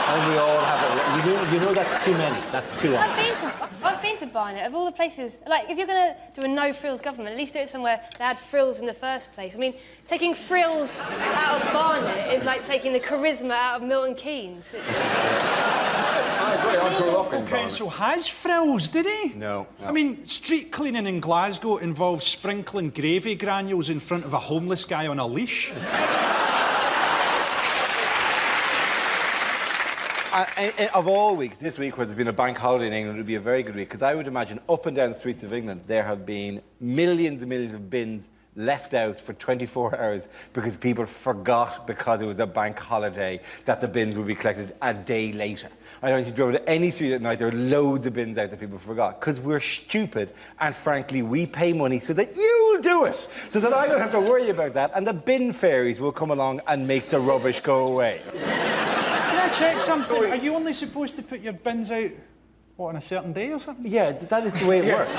And we all have it. You know that's too many. That's too often. I've been to Barnet. Of all the places, like, if you're going to do a no-frills government, at least do it somewhere that had frills in the first place. I mean, taking frills out of Barnet is like taking the charisma out of Milton Keynes. I agree. I grew up in Barnet. Council has frills, did he? No. I mean, street cleaning in Glasgow involves sprinkling gravy granules in front of a homeless guy on a leash. Of all weeks, this week where there's been a bank holiday in England would be a very good week, because I would imagine up and down the streets of England there have been millions and millions of bins left out for 24 hours because people forgot, because it was a bank holiday, that the bins would be collected a day later. I don't know if you drove to any street at night, there are loads of bins out that people forgot, because we're stupid, and frankly, we pay money so that you'll do it, so that I don't have to worry about that, and the bin fairies will come along and make the rubbish go away. Can I check something? Are you only supposed to put your bins out, what, on a certain day or something? Yeah, that is the way it works.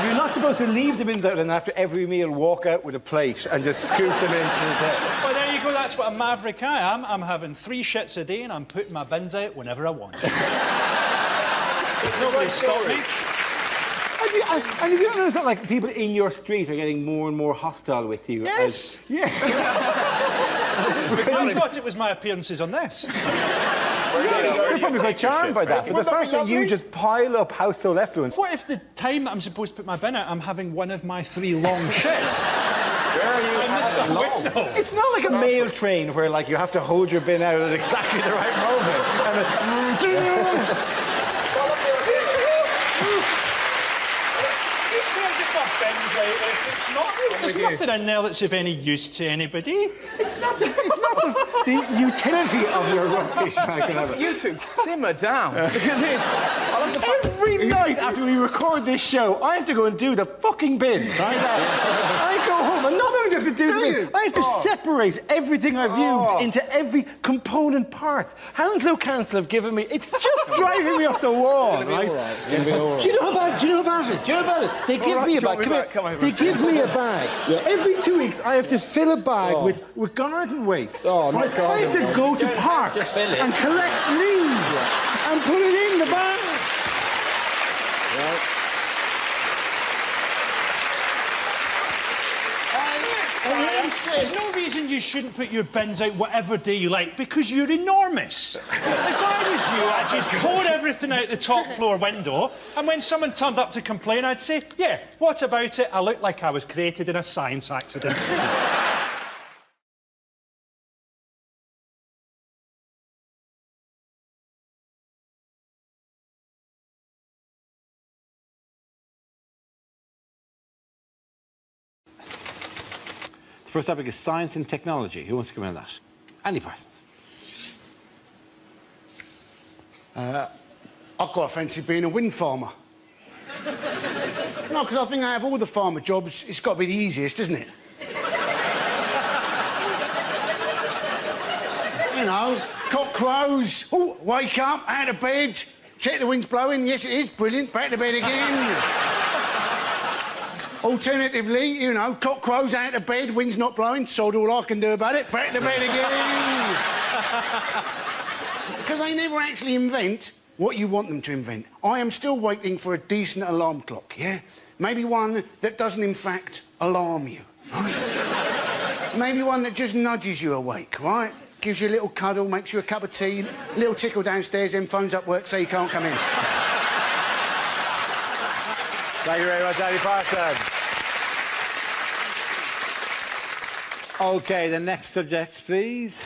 You're not supposed to leave the bins out and after every meal walk out with a plate and just scoop them into the day. Well, there you go, that's what a maverick I am. I'm having 3 shits a day and I'm putting my bins out whenever I want. Nobody stop me. And have you noticed that, like, people in your street are getting more and more hostile with you? Yes. I thought it was my appearances on this. You're probably quite charmed by that. But the fact that you just pile up household effluence. What if the time that I'm supposed to put my bin out, I'm having one of my 3 long shits? Where are you? It's not like a mail train where, like, you have to hold your bin out at exactly the right moment. There's nothing in there that's of any use to anybody. It's not the utility of your rubbish. You two, simmer down. Look at this. Every night after we record this show, I have to go and do the fucking bins, right? I go home, and not only do I have to do the bins, I have to separate everything I've used into every component part. Hounslow Council have given me... It's just driving me off the wall, right? Do you know how bad it is? They give me a bag. They give me a bag. Every 2 weeks, I have to fill a bag with garden waste. I have to go to parks and collect leaves and put it in the bag. There's no reason you shouldn't put your bins out whatever day you like, because you're enormous. If I was you, I'd just pour everything out the top floor window, and when someone turned up to complain, I'd say, yeah, what about it? I look like I was created in a science accident. The first topic is science and technology. Who wants to come in on that? Andy Parsons. I quite fancy being a wind farmer. No, because I think out of all the farmer jobs, it's got to be the easiest, isn't it? You know, cock crows, wake up, out of bed, check the wind's blowing, yes it is, brilliant, back to bed again. Alternatively, you know, cock crows, out of bed, wind's not blowing, sod all I can do about it, back to bed again. Because they never actually invent what you want them to invent. I am still waiting for a decent alarm clock, yeah? Maybe one that doesn't, in fact, alarm you, right? Maybe one that just nudges you awake, right? Gives you a little cuddle, makes you a cup of tea, a little tickle downstairs, then phones up work, so you can't come in. Thank you very much, Andy Parsons. OK, the next subject, please.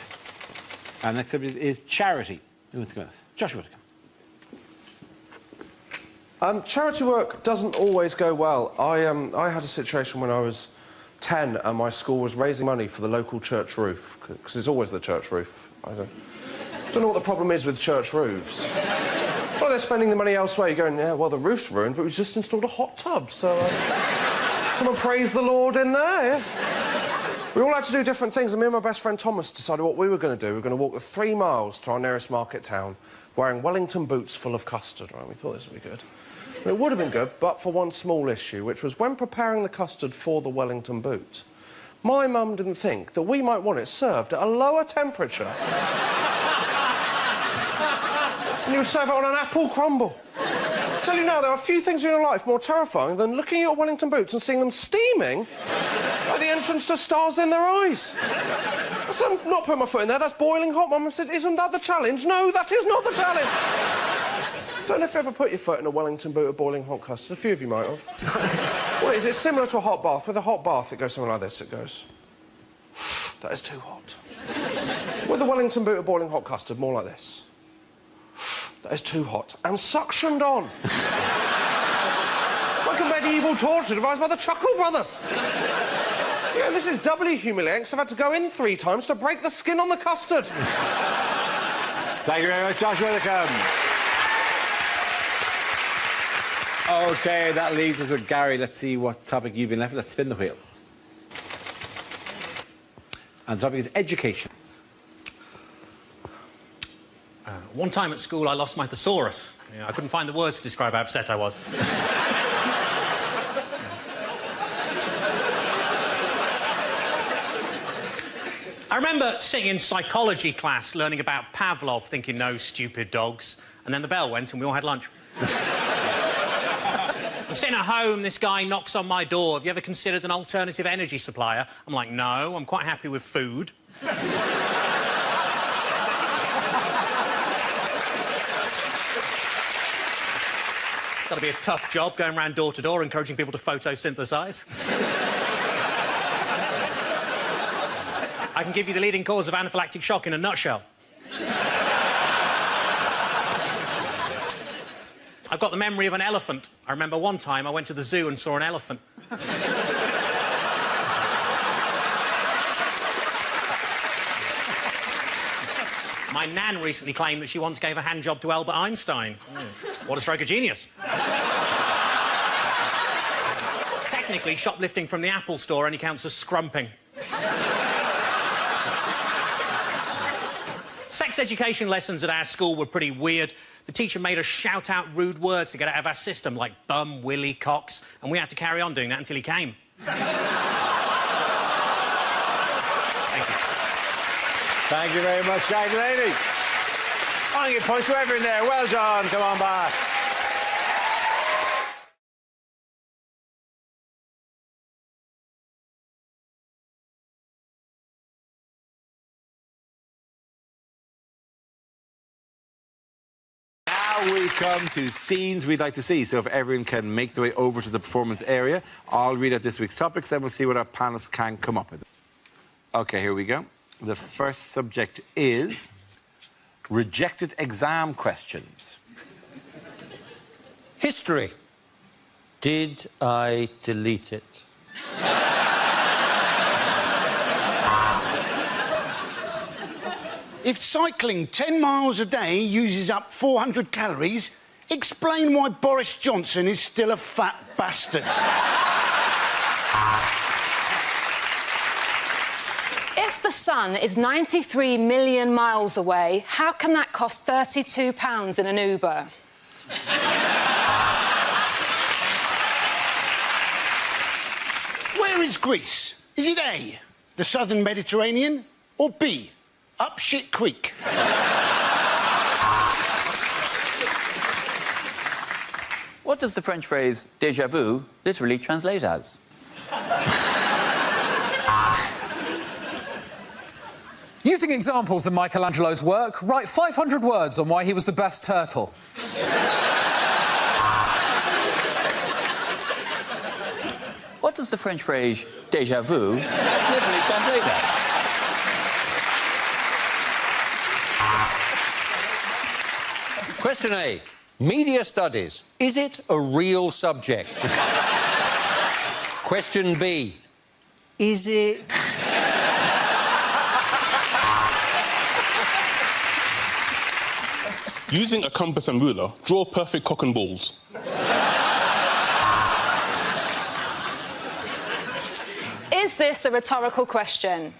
Our next subject is charity. Who wants to go with this? Joshua Whittaker. Charity work doesn't always go well. I had a situation when I was 10 and my school was raising money for the local church roof, because it's always the church roof. I don't know what the problem is with church roofs. It's like they're spending the money elsewhere. You're going, yeah, well, the roof's ruined, but we've just installed a hot tub, so come and praise the Lord in there. We all had to do different things, and me and my best friend Thomas decided what we were going to do. We were going to walk the 3 miles to our nearest market town, wearing Wellington boots full of custard, right? We thought this would be good. And it would have been good, but for one small issue, which was when preparing the custard for the Wellington boot, my mum didn't think that we might want it served at a lower temperature And you would serve it on an apple crumble. I tell you now, there are few things in your life more terrifying than looking at your Wellington boots and seeing them steaming by the entrance to stars in their eyes. I'm not putting my foot in there, that's boiling hot. Mum said, isn't that the challenge? No, that is not the challenge. Don't know if you ever put your foot in a Wellington boot of boiling hot custard. A few of you might have. What is it? Similar to a hot bath. With a hot bath, it goes something like this. It goes... That is too hot. With a Wellington boot of boiling hot custard, more like this. That is too hot. And suctioned on. Like a medieval torture devised by the Chuckle Brothers. Yeah, this is doubly humiliating because I've had to go in 3 times to break the skin on the custard. Thank you very much, Josh Widdicombe. OK, that leaves us with Gary. Let's see what topic you've been left with. Let's spin the wheel. And the topic is education. One time at school, I lost my thesaurus. I couldn't find the words to describe how upset I was. I remember sitting in psychology class, learning about Pavlov, thinking, no stupid dogs. And then the bell went and we all had lunch. I'm sitting at home, this guy knocks on my door. Have you ever considered an alternative energy supplier? I'm like, no, I'm quite happy with food. It's got to be a tough job going around door to door encouraging people to photosynthesize. I can give you the leading cause of anaphylactic shock in a nutshell. I've got the memory of an elephant. I remember one time I went to the zoo and saw an elephant. My nan recently claimed that she once gave a hand job to Albert Einstein. What a stroke of genius. Technically, shoplifting from the Apple store only counts as scrumping. Sex education lessons at our school were pretty weird. The teacher made us shout out rude words to get out of our system, like bum, willy, cocks, and we had to carry on doing that until he came. Thank you. Thank you very much, Guy Delaney. I want to give points to everyone there. Well done. Come on back. We come to scenes we'd like to see. So if everyone can make their way over to the performance area, I'll read out this week's topics, then we'll see what our panelists can come up with. OK, here we go. The first subject is rejected exam questions. History. Did I delete it? If cycling 10 miles a day uses up 400 calories, explain why Boris Johnson is still a fat bastard. If the sun is 93 million miles away, how can that cost £32 in an Uber? Where is Greece? Is it A, the southern Mediterranean, or B, up shit creek? What does the French phrase déjà vu literally translate as? Using examples of Michelangelo's work, write 500 words on why he was the best turtle. What does the French phrase déjà vu literally translate as? Question A. Media studies. Is it a real subject? Question B. Is it... Using a compass and ruler, draw perfect cock and balls. Is this a rhetorical question?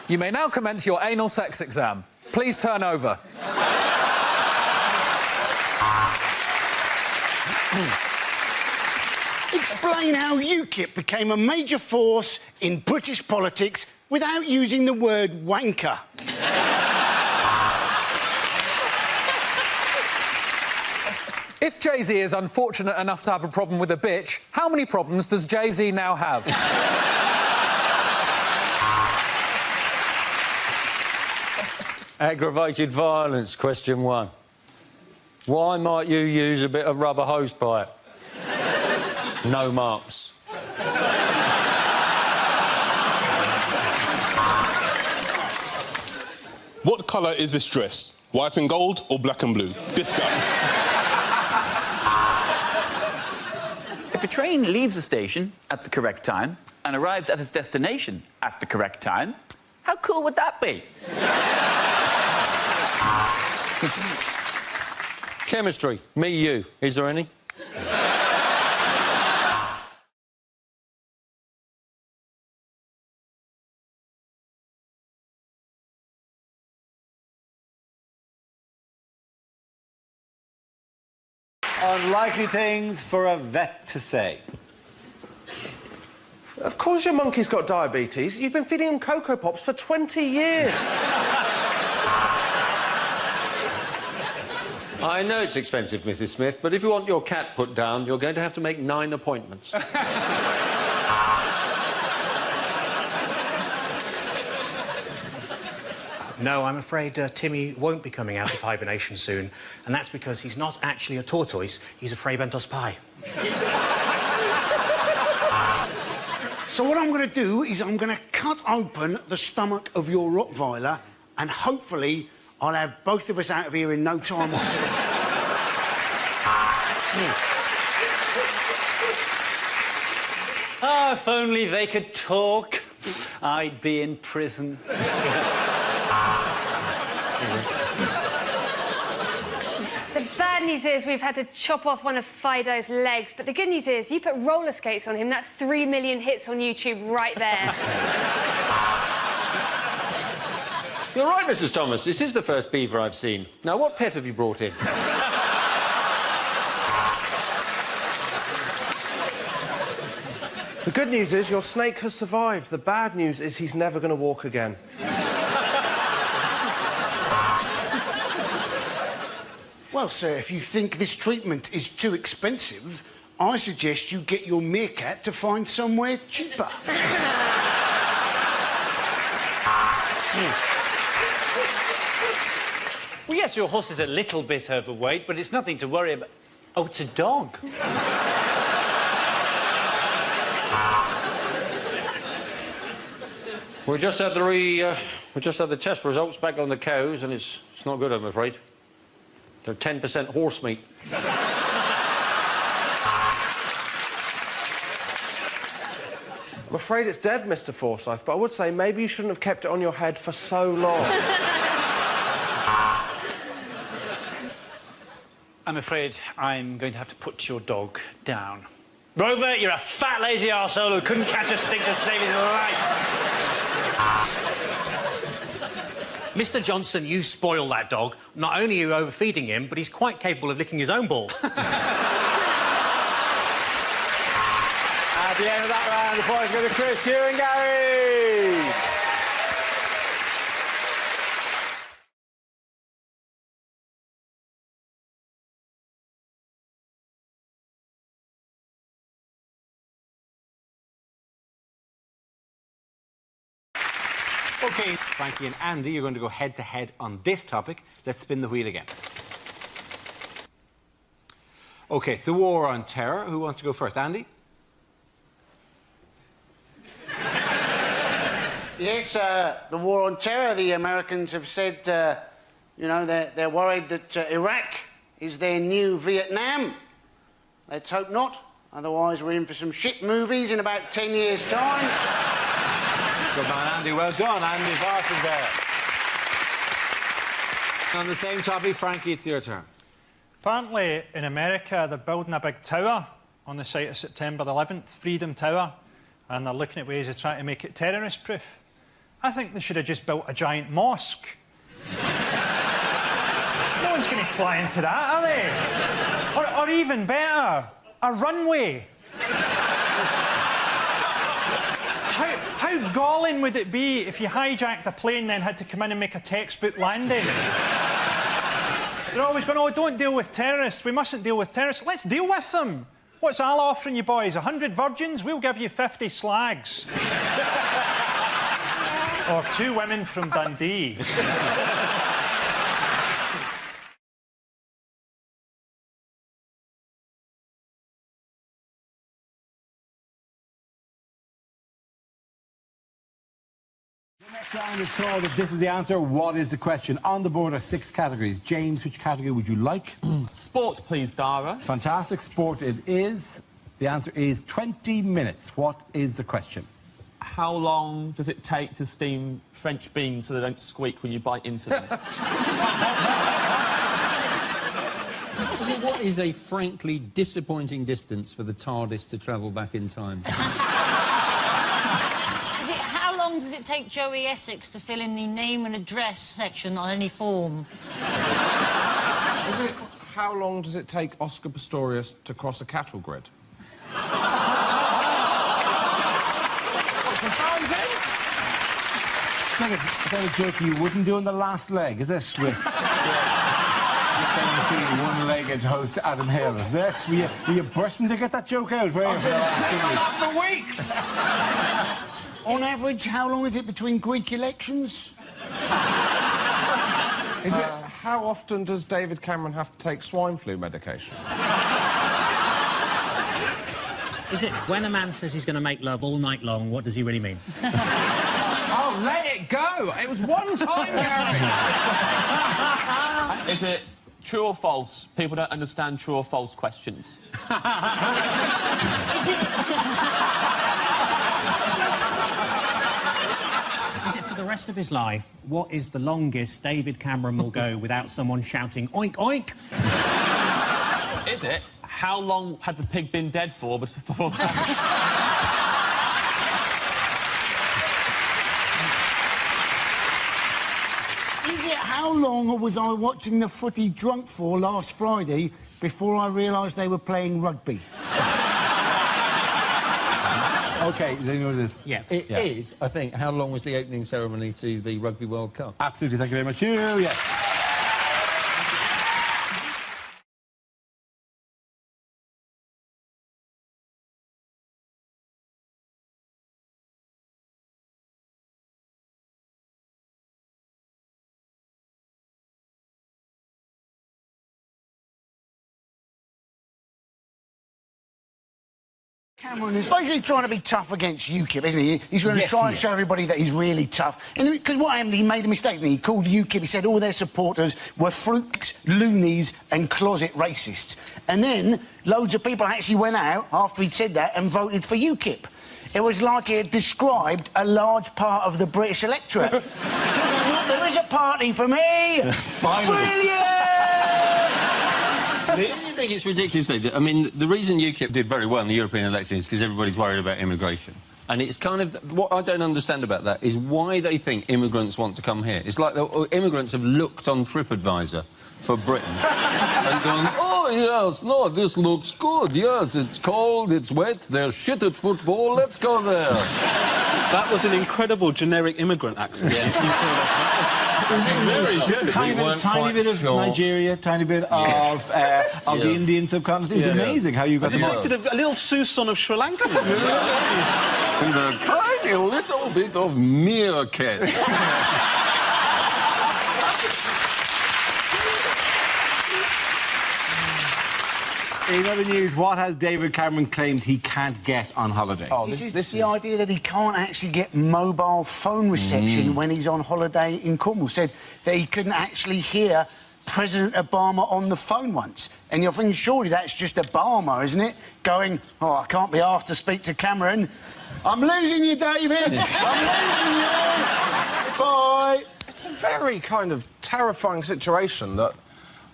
You may now commence your anal sex exam. Please turn over. Explain how UKIP became a major force in British politics without using the word wanker. If Jay-Z is unfortunate enough to have a problem with a bitch, how many problems does Jay-Z now have? Aggravated violence, question 1. Why might you use a bit of rubber hosepipe? No marks. What colour is this dress? White and gold or black and blue? Discuss. If a train leaves the station at the correct time and arrives at its destination at the correct time, how cool would that be? Chemistry, me, you. Is there any? Unlikely things for a vet to say. Of course your monkey's got diabetes. You've been feeding him Cocoa Pops for 20 years. I know it's expensive, Mrs. Smith, but if you want your cat put down, you're going to have to make 9 appointments. No, I'm afraid Timmy won't be coming out of hibernation soon, and that's because he's not actually a tortoise, he's a Fray Bentos pie. So what I'm going to do is I'm going to cut open the stomach of your Rottweiler and hopefully I'll have both of us out of here in no time. Oh, if only they could talk, I'd be in prison. The bad news is we've had to chop off one of Fido's legs, but the good news is you put roller skates on him, that's 3 million hits on YouTube right there. You're right, Mrs. Thomas. This is the first beaver I've seen. Now, what pet have you brought in? The good news is your snake has survived. The bad news is he's never going to walk again. Well, sir, if you think this treatment is too expensive, I suggest you get your meerkat to find somewhere cheaper. Well, yes, your horse is a little bit overweight, but it's nothing to worry about. Oh, it's a dog. We just had the test results back on the cows, and it's not good, I'm afraid. They're 10% horse meat. I'm afraid it's dead, Mr. Forsyth, but I would say maybe you shouldn't have kept it on your head for so long. I'm afraid I'm going to have to put your dog down. Rover, you're a fat, lazy arsehole who couldn't catch a stick to save his life. Mr. Johnson, you spoil that dog. Not only are you overfeeding him, but he's quite capable of licking his own balls. At the end of that round, the points go to Chris, Hugh and Gary. OK, Frankie and Andy, you're going to go head-to-head on this topic. Let's spin the wheel again. OK, it's the war on terror. Who wants to go first? Andy? Yes, the war on terror. The Americans have said, you know, they're worried that Iraq is their new Vietnam. Let's hope not. Otherwise, we're in for some shit movies in about 10 years' time. Good man, Andy. Well done. Andy Parsons there. On the same topic, Frankie, it's your turn. Apparently, in America, they're building a big tower on the site of September 11th, Freedom Tower, and they're looking at ways of trying to make it terrorist-proof. I think they should have just built a giant mosque. No one's going to fly into that, are they? Or even better, a runway. How galling would it be if you hijacked a plane, then had to come in and make a textbook landing? They're always going, oh, don't deal with terrorists. We mustn't deal with terrorists. Let's deal with them. What's Al offering you boys? 100 virgins? We'll give you 50 slags. Or 2 women from Dundee. The next round is called If This Is the Answer, What Is the Question? On the board are 6 categories. James, which category would you like? Sport, please, Dara. Fantastic. Sport it is. The answer is 20 minutes. What is the question? How long does it take to steam French beans so they don't squeak when you bite into them? What is a frankly disappointing distance for the TARDIS to travel back in time? How long does it take Joey Essex to fill in the name and address section on any form? Is it how long does it take Oscar Pistorius to cross a cattle grid? Is that a joke you wouldn't do on the last leg? Is it Schwitz? Famously one-legged host Adam Hill. Is this? Were you bursting to get that joke out? Were you? I've been singing that for weeks! On average, how long is it between Greek elections? Is it how often does David Cameron have to take swine flu medication? Is it when a man says he's going to make love all night long, what does he really mean? Oh, let it go! It was one time, Gary! Is it true or false? People don't understand true or false questions. Is it for the rest of his life, what is the longest David Cameron will go without someone shouting, oink, oink? Is it how long had the pig been dead for before that? Is it how long was I watching the footy drunk for last Friday before I realised they were playing rugby? OK, then you know what it is. Yeah. It is, I think, how long was the opening ceremony to the Rugby World Cup? Absolutely, thank you very much. Yes. Cameron is basically trying to be tough against UKIP, isn't he? He's going to try and show everybody that he's really tough. And because what happened, he made a mistake, he called UKIP, he said all their supporters were fruits, loonies and closet racists. And then loads of people actually went out after he'd said that and voted for UKIP. It was like he had described a large part of the British electorate. There is a party for me! Finally. Brilliant! Don't you think it's ridiculous, though? I mean, the reason UKIP did very well in the European elections is because everybody's worried about immigration. And it's kind of... What I don't understand about that is why they think immigrants want to come here. It's like the immigrants have looked on TripAdvisor for Britain and gone, oh, yes, no, this looks good. Yes, it's cold, it's wet, they're shit at football, let's go there. That was an incredible generic immigrant accent. Very good. Tiny bit of Nigeria, tiny bit of the Indian subcontinent. It was amazing how you got them all. A little Susan of Sri Lanka. And a tiny little bit of meerkat. In other news, what has David Cameron claimed he can't get on holiday? Oh, this is the idea that he can't actually get mobile phone reception when he's on holiday in Cornwall. Said that he couldn't actually hear President Obama on the phone once. And you're thinking, surely that's just Obama, isn't it? Going, oh, I can't be asked to speak to Cameron. I'm losing you, David! I'm losing you! Bye! It's a very kind of terrifying situation that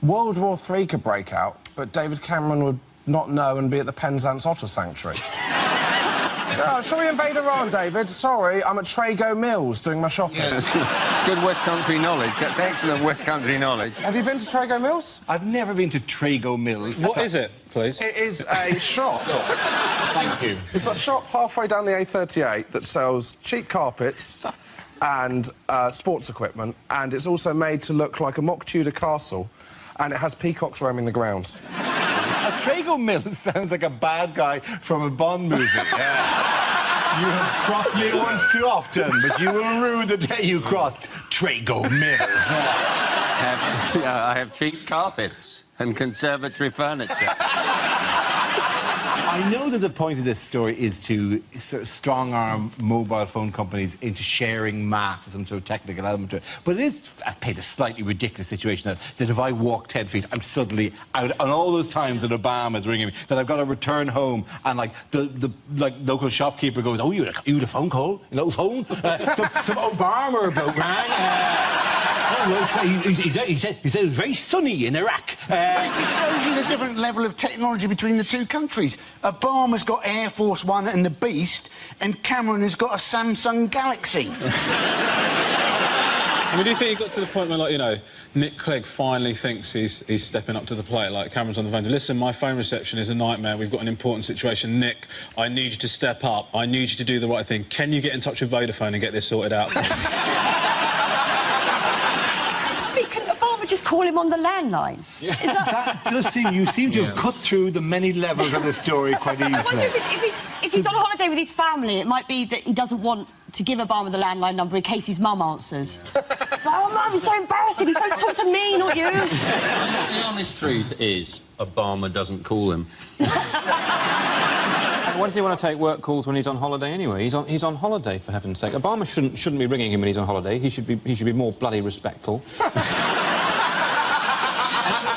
World War III could break out, but David Cameron would not know and be at the Penzance Otter Sanctuary. Shall we invade Iran, David? Sorry, I'm at Trago Mills doing my shopping. Yeah, that's good West Country knowledge. That's excellent West Country knowledge. Have you been to Trago Mills? I've never been to Trago Mills. What is it, please? It is a shop. Thank you. It's a shop halfway down the A38 that sells cheap carpets and sports equipment, and it's also made to look like a mock Tudor castle, and it has peacocks roaming the grounds. Trago Mills sounds like a bad guy from a Bond movie. You have crossed me once too often, but you will rue the day you crossed Trago Mills. I have cheap carpets and conservatory furniture. I know that the point of this story is to sort of strong-arm mobile phone companies into sharing maths as some sort of technical element to it. But it is, I've paid a slightly ridiculous situation that if I walk 10 feet, I'm suddenly out. And all those times that Obama's ringing me, that I've got to return home, and like the local shopkeeper goes, "Oh, you had a phone call? You know, phone? Some Obama bloke rang." He said it was very sunny in Iraq. It just shows you the different level of technology between the two countries. Obama's got Air Force One and the Beast, and Cameron has got a Samsung Galaxy. I mean, do you think he got to the point where, like, you know, Nick Clegg finally thinks he's stepping up to the plate, like Cameron's on the phone, listen, my phone reception is a nightmare, we've got an important situation, Nick, I need you to step up, I need you to do the right thing, can you get in touch with Vodafone and get this sorted out? Just call him on the landline. Yeah. That does seem... You seem to have cut through the many levels of the story quite easily. I wonder if he's on holiday with his family, it might be that he doesn't want to give Obama the landline number in case his mum answers. Oh, Mum, it's so embarrassing. He's supposed to talk to me, not you. The honest truth is, Obama doesn't call him. Why does he want to take work calls when he's on holiday anyway? He's on holiday, for heaven's sake. Obama shouldn't be ringing him when he's on holiday. He should be more bloody respectful.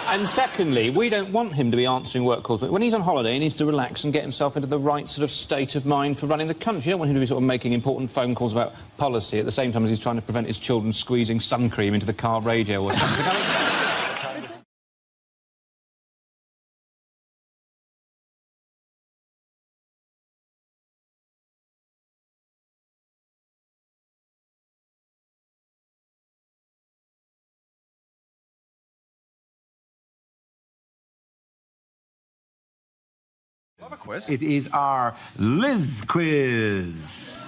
And secondly, we don't want him to be answering work calls. When he's on holiday, he needs to relax and get himself into the right sort of state of mind for running the country. You don't want him to be sort of making important phone calls about policy at the same time as he's trying to prevent his children squeezing sun cream into the car radio or something. Love a quiz. It is our Liz quiz.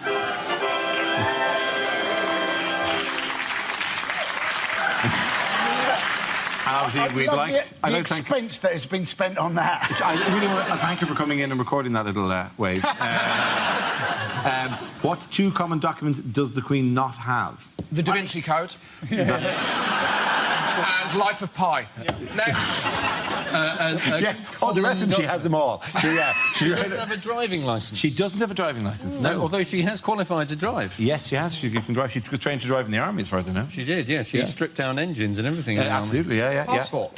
Obviously, we'd like the expense that has been spent on that. I really want to thank you for coming in and recording that little wave. What two common documents does the Queen not have? The Da Vinci Code. And Life of Pi. Next. Yes. Oh, the rest of them, she has them all. She doesn't have a driving licence. She doesn't have a driving licence, no. Although she has qualified to drive. Yes, she has. She can drive. She was trained to drive in the army, as far as I know. She did, yeah. She stripped down engines and everything. Absolutely, yeah. Passport.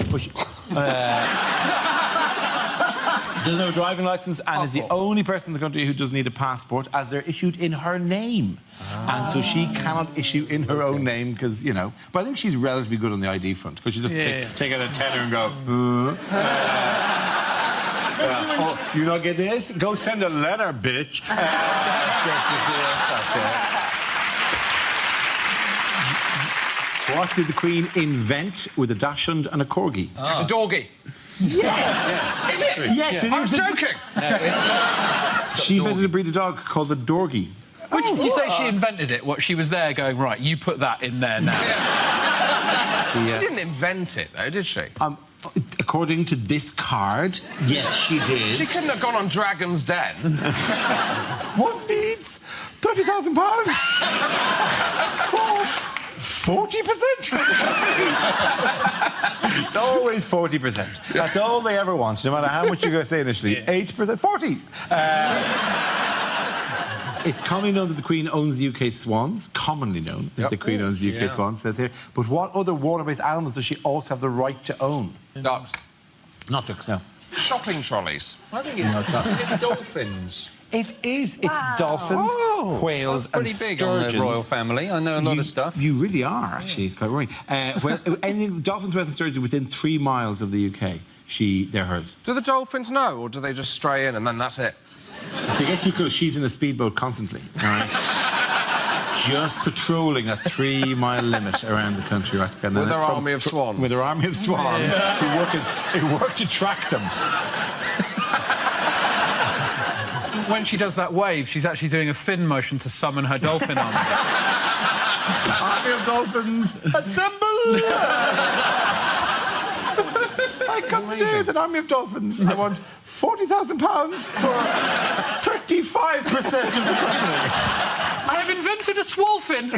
There's no driving licence and is the only person in the country who doesn't need a passport, as they're issued in her name. And so she cannot issue in her own name because, you know... But I think she's relatively good on the ID front because she just take out a tenner and go... oh, you not get this? Go send a letter, bitch. What did the Queen invent with a dachshund and a corgi? A dorgie. Yes! Is it? Yes, it is. I was joking. She invented a breed of dog called a dorgie. Which, you say she invented it? What, she was there going, right, you put that in there now. She didn't invent it, though, did she? According to this card, yes, she did. She couldn't have gone on Dragon's Den. One needs £30,000 for 40%. It's always 40%. That's all they ever want, no matter how much you're going to say initially. 8%, 40. It's commonly known that the Queen owns the UK swans. Commonly known that the Queen owns the UK swans, says here. But what other water-based animals does she also have the right to own? Ducks. Not ducks, no. Shopping trolleys. I think it's... Is it dolphins? It is. It's dolphins, whales and pretty big sturgeons. on the royal family. I know a lot of stuff. You really are, actually. It's quite worrying. Dolphins, whales and sturgeons within 3 miles of the UK, they're hers. Do the dolphins know, or do they just stray in and then that's it? To get you close, she's in a speedboat constantly, all right? Just patrolling that 3-mile limit around the country, right? With her army of swans. With her army of swans, who work to track them. When she does that wave, she's actually doing a fin motion to summon her dolphin army. Army of dolphins, assemble! I come to do with an army of dolphins. I want £40,000 for 35% of the company. I have invented a swolfin.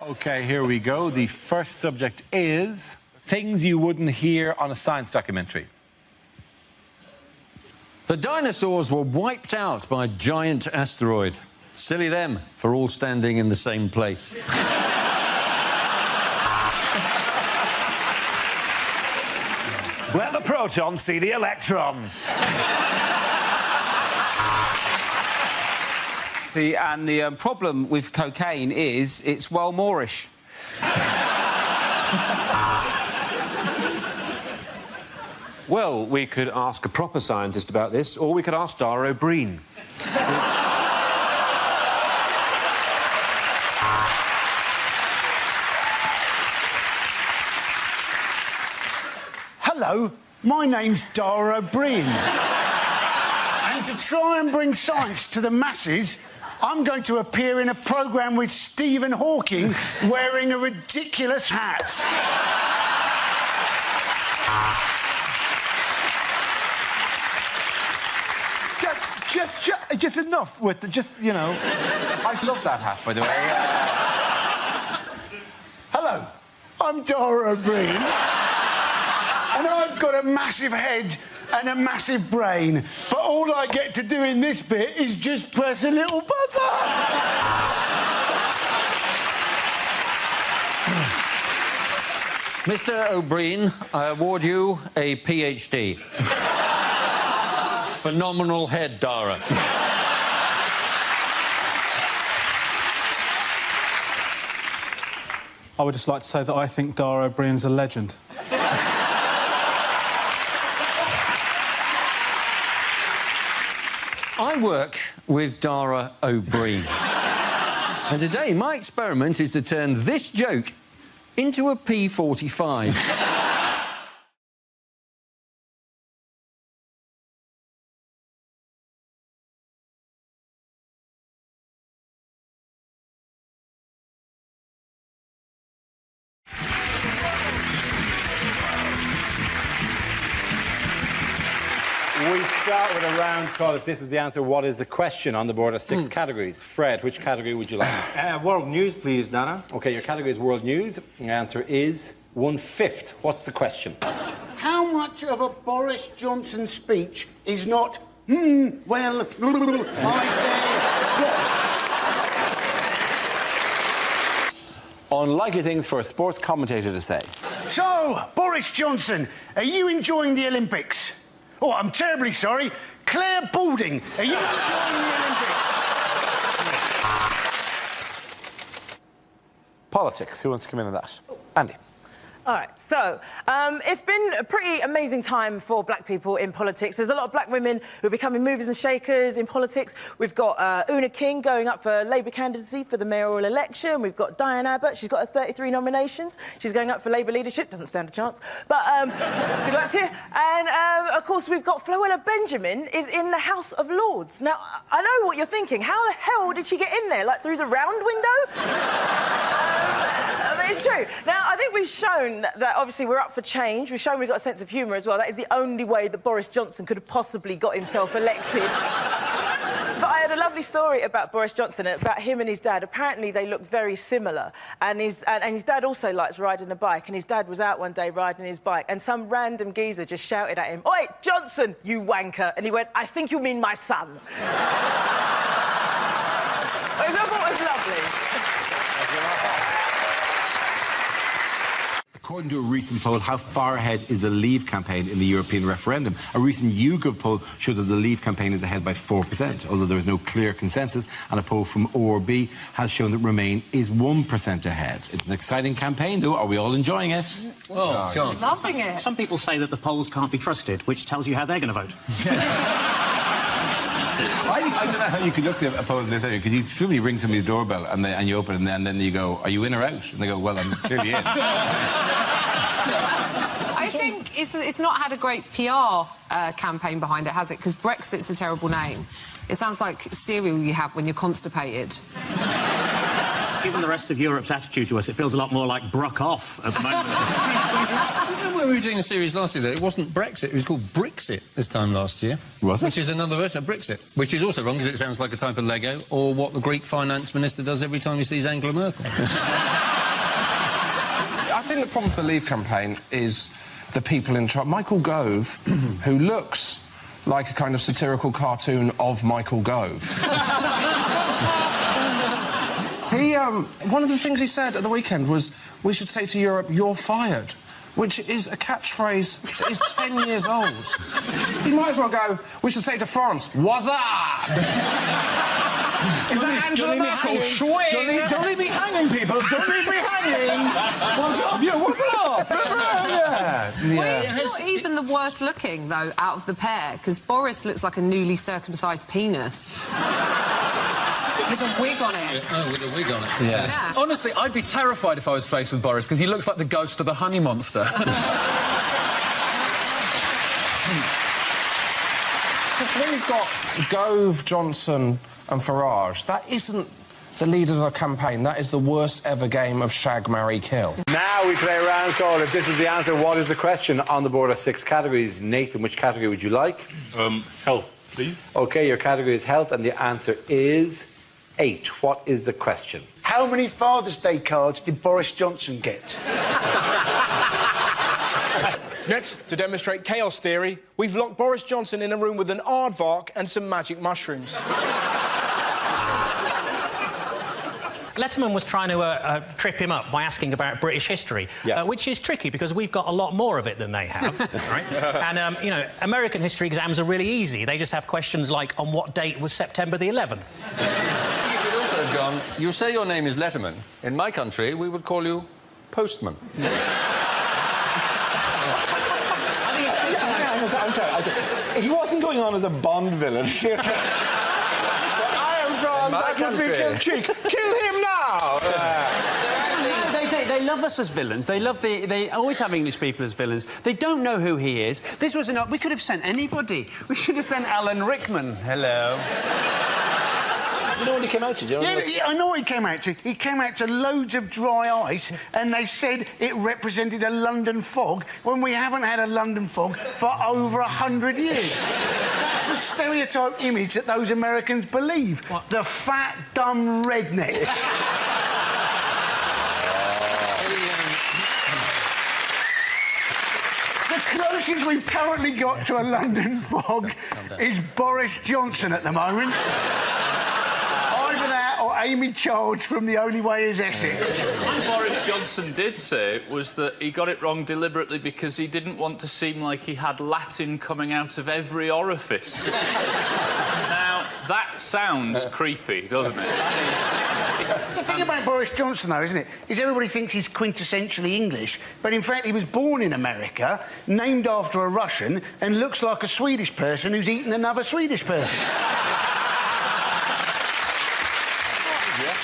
OK, here we go. The first subject is things you wouldn't hear on a science documentary. The dinosaurs were wiped out by a giant asteroid. Silly them for all standing in the same place. Let the proton see the electron. See, and the problem with cocaine is it's well Moorish. Well, we could ask a proper scientist about this, or we could ask Dara O'Brien. Hello, my name's Dara O'Brien. And to try and bring science to the masses, I'm going to appear in a programme with Stephen Hawking wearing a ridiculous hat. Just enough with the, you know... I love that hat, by the way. Hello, I'm Dara O'Brien. And I've got a massive head and a massive brain. But all I get to do in this bit is just press a little button. Mr. O'Brien, I award you a PhD. Phenomenal head, Dara. I would just like to say that I think Dara O'Brien's a legend. I work with Dara O'Brien. And today, my experiment is to turn this joke into a P45. We start with a round called If This Is the Answer, What Is the Question? On the board are 6 categories. Fred, which category would you like? World news, please, Dara. OK, your category is world news. The answer is 1/5. What's the question? How much of a Boris Johnson speech is not, well, I say, boss? Unlikely things for a sports commentator to say. So, Boris Johnson, are you enjoying the Olympics? Oh, I'm terribly sorry. Claire Balding, are you enjoying the Olympics? Politics. Who wants to come in on that? Andy. All right, so it's been a pretty amazing time for black people in politics. There's a lot of black women who are becoming movers and shakers in politics. We've got Una King going up for Labour candidacy for the mayoral election. We've got Diane Abbott. She's got her 33 nominations. She's going up for Labour leadership. Doesn't stand a chance. But good luck to you. And, of course, we've got Floella Benjamin is in the House of Lords. Now, I know what you're thinking. How the hell did she get in there? Like, through the round window? It's true. Now, I think we've shown that, obviously, we're up for change. We've shown we've got a sense of humour as well. That is the only way that Boris Johnson could have possibly got himself elected. But I had a lovely story about Boris Johnson, about him and his dad. Apparently, they look very similar. And his dad also likes riding a bike. And his dad was out one day riding his bike. And some random geezer just shouted at him, "Oi, Johnson, you wanker." And he went, "I think you mean my son." I thought it was lovely. According to a recent poll, how far ahead is the Leave campaign in the European referendum? A recent YouGov poll showed that the Leave campaign is ahead by 4%, although there is no clear consensus, and a poll from ORB has shown that Remain is 1% ahead. It's an exciting campaign, though. Are we all enjoying it? Well, Loving it. Some people say that the polls can't be trusted, which tells you how they're going to vote. I don't know how you could look at a poll in this area, because you truly ring somebody's doorbell and you open it and then you go, are you in or out? And they go, well, I'm clearly in. I think it's not had a great PR campaign behind it, has it? Because Brexit's a terrible name. It sounds like cereal you have when you're constipated. Given the rest of Europe's attitude to us, it feels a lot more like Bruck off at the moment. Do you remember when we were doing a series last year that it wasn't Brexit, it was called Brixit this time last year? Was it? Which is another version of Brixit, which is also wrong because it sounds like a type of Lego, or what the Greek finance minister does every time he sees Angela Merkel. I think the problem for the Leave campaign is the people in charge. Michael Gove, who looks like a kind of satirical cartoon of Michael Gove. One of the things he said at the weekend was, we should say to Europe, you're fired, which is a catchphrase that is 10 years old. He might as well go, we should say to France, what's up? Is that Angela Merkel? Don't leave me hanging, people. Don't leave me hanging. What's up? Yeah, what's up? Well, it's not even the worst looking, though, out of the pair, because Boris looks like a newly circumcised penis. With a wig on it. Oh, with a wig on it. Yeah. Honestly, I'd be terrified if I was faced with Boris, because he looks like the ghost of the honey monster. Because when you've got Gove, Johnson and Farage, that isn't the leader of a campaign. That is the worst ever game of shag, marry, kill. Now we play a round called If This Is the Answer, What Is the Question? On the board are 6 categories. Nathan, which category would you like? Health, please. OK, your category is health, and the answer is 8. What is the question? How many Father's Day cards did Boris Johnson get? Next, to demonstrate chaos theory, we've locked Boris Johnson in a room with an aardvark and some magic mushrooms. Letterman was trying to trip him up by asking about British history, which is tricky because we've got a lot more of it than they have, right? And, you know, American history exams are really easy. They just have questions like, on what date was September the 11th? You could also have gone, you say your name is Letterman. In my country, we would call you Postman. I'm sorry. He wasn't going on as a Bond villain. I am from that would be kill cheek. Kill him now! They love us as villains. They love they always have English people as villains. They don't know who he is. This was an... We could have sent anybody. We should have sent Alan Rickman. Hello. Do you know what he came out to? Yeah, I know what he came out to. He came out to loads of dry ice, and they said it represented a London fog, when we haven't had a London fog for over 100 years. That's the stereotype image that those Americans believe. What? The fat, dumb redneck. The closest we've currently got to a London fog is Boris Johnson at the moment. Either that or Amy Childs from The Only Way Is Essex. What Boris Johnson did say was that he got it wrong deliberately because he didn't want to seem like he had Latin coming out of every orifice. Now, that sounds creepy, doesn't it? The thing about Boris Johnson, though, isn't it, is everybody thinks he's quintessentially English, but in fact he was born in America, named after a Russian, and looks like a Swedish person who's eaten another Swedish person.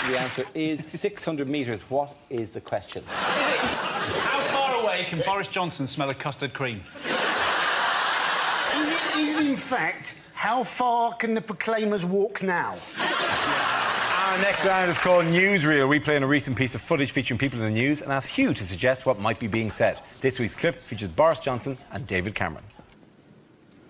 The answer is 600 metres. What is the question? How far away can Boris Johnson smell a custard cream? Is it in fact, how far can the Proclaimers walk now? Our next round is called Newsreel. We play on a recent piece of footage featuring people in the news and ask Hugh to suggest what might be being said. This week's clip features Boris Johnson and David Cameron.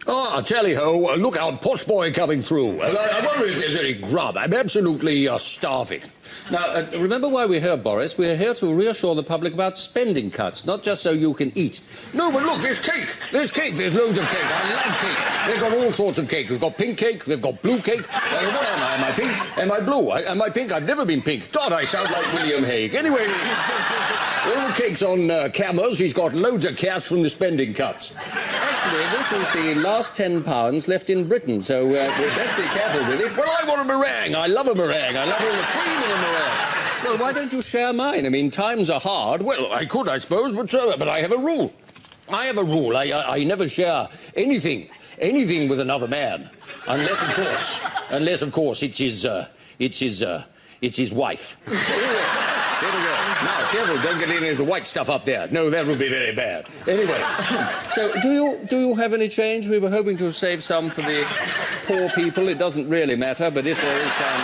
Ah, tally-ho, look out, posh boy coming through. I wonder if there's any grub. I'm absolutely starving. Now, remember why we're here, Boris? We're here to reassure the public about spending cuts, not just so you can eat. No, but look, there's cake. There's cake. There's loads of cake. I love cake. They've got all sorts of cake. They've got pink cake. They've got blue cake. What am I? Am I pink? Am I blue? Am I pink? I've never been pink. God, I sound like William Hague. Anyway... All the cake's on cameras. He's got loads of cash from the spending cuts. Actually, this is the last £10 left in Britain, so we'd best be careful with it. Well, I want a meringue. I love a meringue. I love all the cream in a meringue. Well, why don't you share mine? I mean, times are hard. Well, I could, I suppose, but I have a rule. I have a rule. I never share anything with another man, unless, of course, it's his wife. There we go. Now, careful, don't get any of the white stuff up there. No, that would be very bad. Anyway, So, do you have any change? We were hoping to save some for the poor people. It doesn't really matter, but if there is some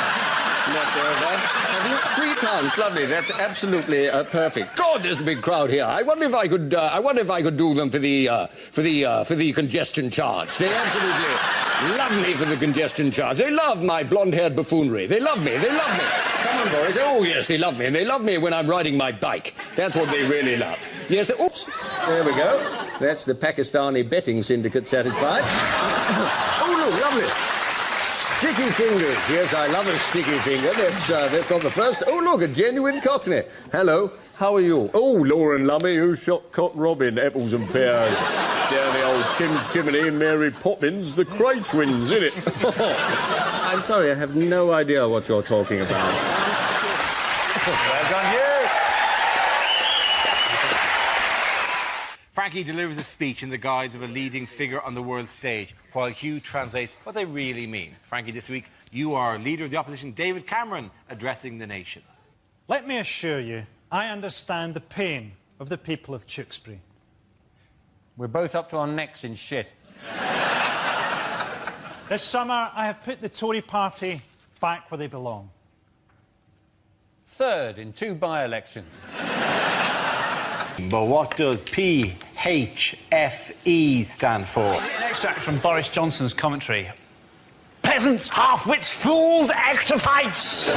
left over... Have you £3? Lovely. That's absolutely perfect. God, there's a big crowd here. I wonder if I could do them for the congestion charge. They absolutely love me for the congestion charge. They love my blonde-haired buffoonery. They love me. They love me. Come on, Boris. Oh, yes, they love me. And they love me when I'm riding my bike. That's what they really love. Yes, oops. There we go. That's the Pakistani betting syndicate satisfied. Oh, look, lovely. Sticky fingers. Yes, I love a sticky finger. That's not the first. Oh, look, a genuine Cockney. Hello, how are you? Oh, Lauren Lummy, who shot Cock Robin, apples and pears. Down the old chimney and Mary Poppins, the Cray twins, innit? I'm sorry, I have no idea what you're talking about. Well done, you. Frankie delivers a speech in the guise of a leading figure on the world stage, while Hugh translates what they really mean. Frankie, this week, you are leader of the opposition, David Cameron, addressing the nation. Let me assure you, I understand the pain of the people of Tewkesbury. We're both up to our necks in shit. This summer, I have put the Tory party back where they belong. Third in 2 by-elections. But what does PHFE stand for? An extract from Boris Johnson's commentary. Peasants, half-wits, fools, extra fights!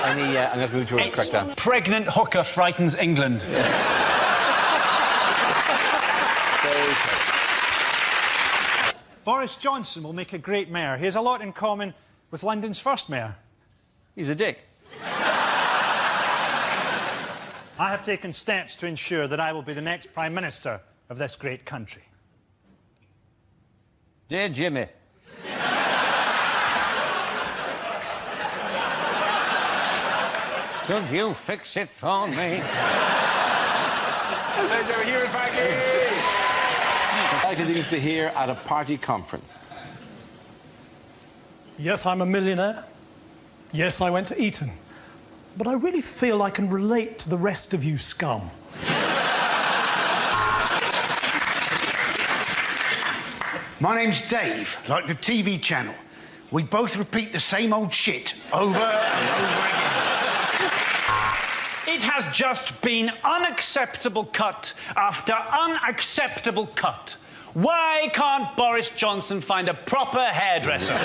I'm going to move towards the correct answer. Pregnant hooker frightens England. Boris Johnson will make a great mayor. He has a lot in common with London's first mayor. He's a dick. I have taken steps to ensure that I will be the next Prime Minister of this great country. Dear Jimmy. Could you fix it for me? Let's have a hearing, Frankie! Exciting things to hear at a party conference. Yes, I'm a millionaire. Yes, I went to Eton. But I really feel I can relate to the rest of you scum. My name's Dave, like the TV channel. We both repeat the same old shit over and over again. It has just been unacceptable cut after unacceptable cut. Why can't Boris Johnson find a proper hairdresser?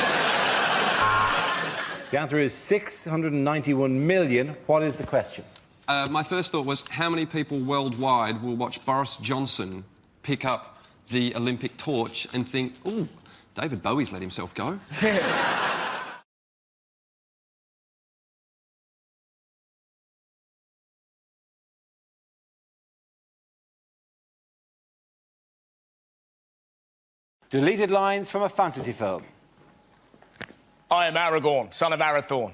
The answer is 691 million. What is the question? My first thought was, how many people worldwide will watch Boris Johnson pick up the Olympic torch and think, ooh, David Bowie's let himself go? Deleted lines from a fantasy film. I am Aragorn, son of Arathorn,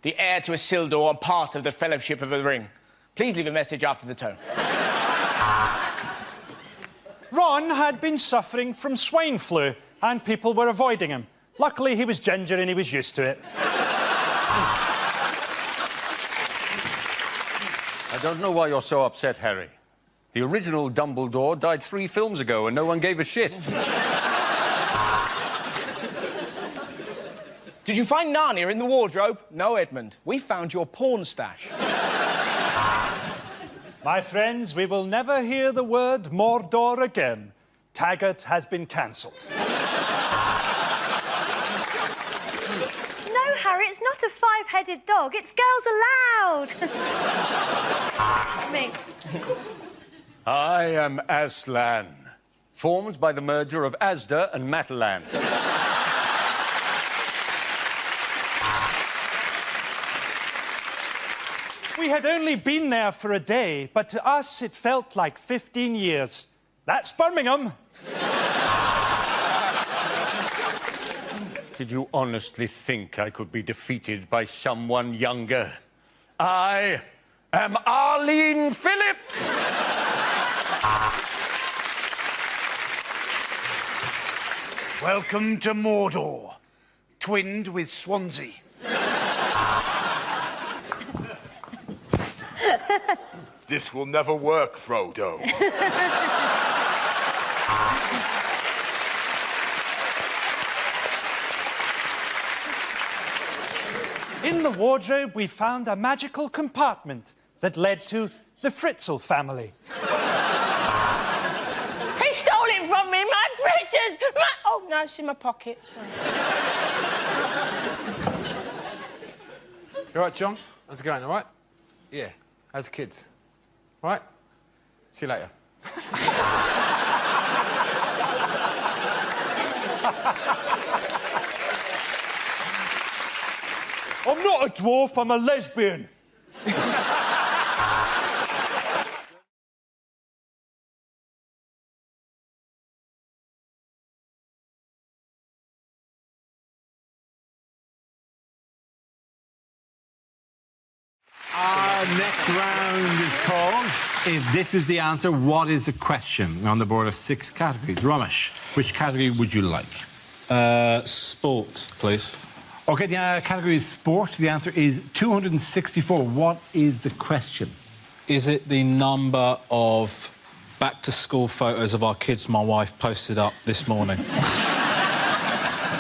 the heir to Isildur and part of the Fellowship of the Ring. Please leave a message after the tone. Ron had been suffering from swine flu and people were avoiding him. Luckily, he was ginger and he was used to it. I don't know why you're so upset, Harry. The original Dumbledore died 3 films ago and no one gave a shit. Did you find Narnia in the wardrobe? No, Edmund. We found your porn stash. My friends, we will never hear the word Mordor again. Taggart has been cancelled. No, Harry, it's not a 5-headed dog. It's girls allowed. Me. I am Aslan, formed by the merger of Asda and Matalan. We had only been there for a day, but to us it felt like 15 years. That's Birmingham. Did you honestly think I could be defeated by someone younger? I am Arlene Phillips! Welcome to Mordor, twinned with Swansea. This will never work, Frodo. In the wardrobe, we found a magical compartment that led to the Fritzl family. He stole it from me, my precious! Oh, no, it's in my pocket. You all right, John? How's it going, all right? Yeah. How's the kids? All right? See you later. I'm not a dwarf, I'm a lesbian. Our next round is called If This Is the Answer, What Is the Question? On the board of 6 categories. Ramesh, which category would you like? Sport, please. OK, the category is sport. The answer is 264. What is the question? Is it the number of back-to-school photos of our kids my wife posted up this morning?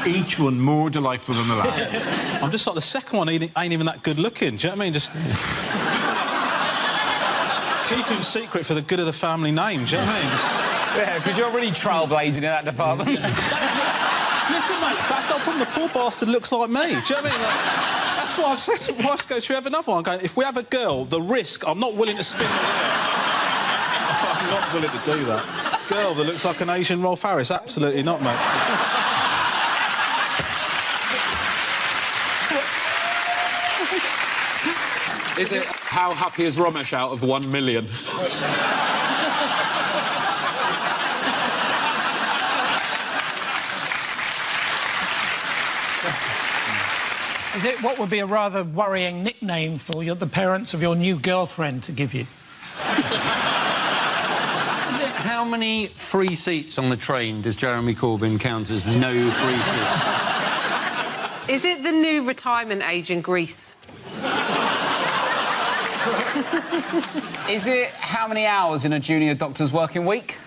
Each one more delightful than the last. I'm just like, the second one ain't even that good looking. Do you know what I mean? Just keep him secret for the good of the family name. Do you know what I mean? Yeah, because you're really trailblazing in that department. Listen, mate, that's not a problem. The poor bastard looks like me. Do you know what I mean? Like, that's what I've said to my wife. Should we have another one? I'm going, if we have a girl, the risk, I'm not willing to spin the wheel. I'm not willing to do that. Girl that looks like an Asian Rolf Harris, absolutely not, mate. Is it how happy is Ramesh out of 1 million? Is it what would be a rather worrying nickname for the parents of your new girlfriend to give you? Is it how many free seats on the train does Jeremy Corbyn count as no free seats? Is it the new retirement age in Greece? Is it how many hours in a junior doctor's working week?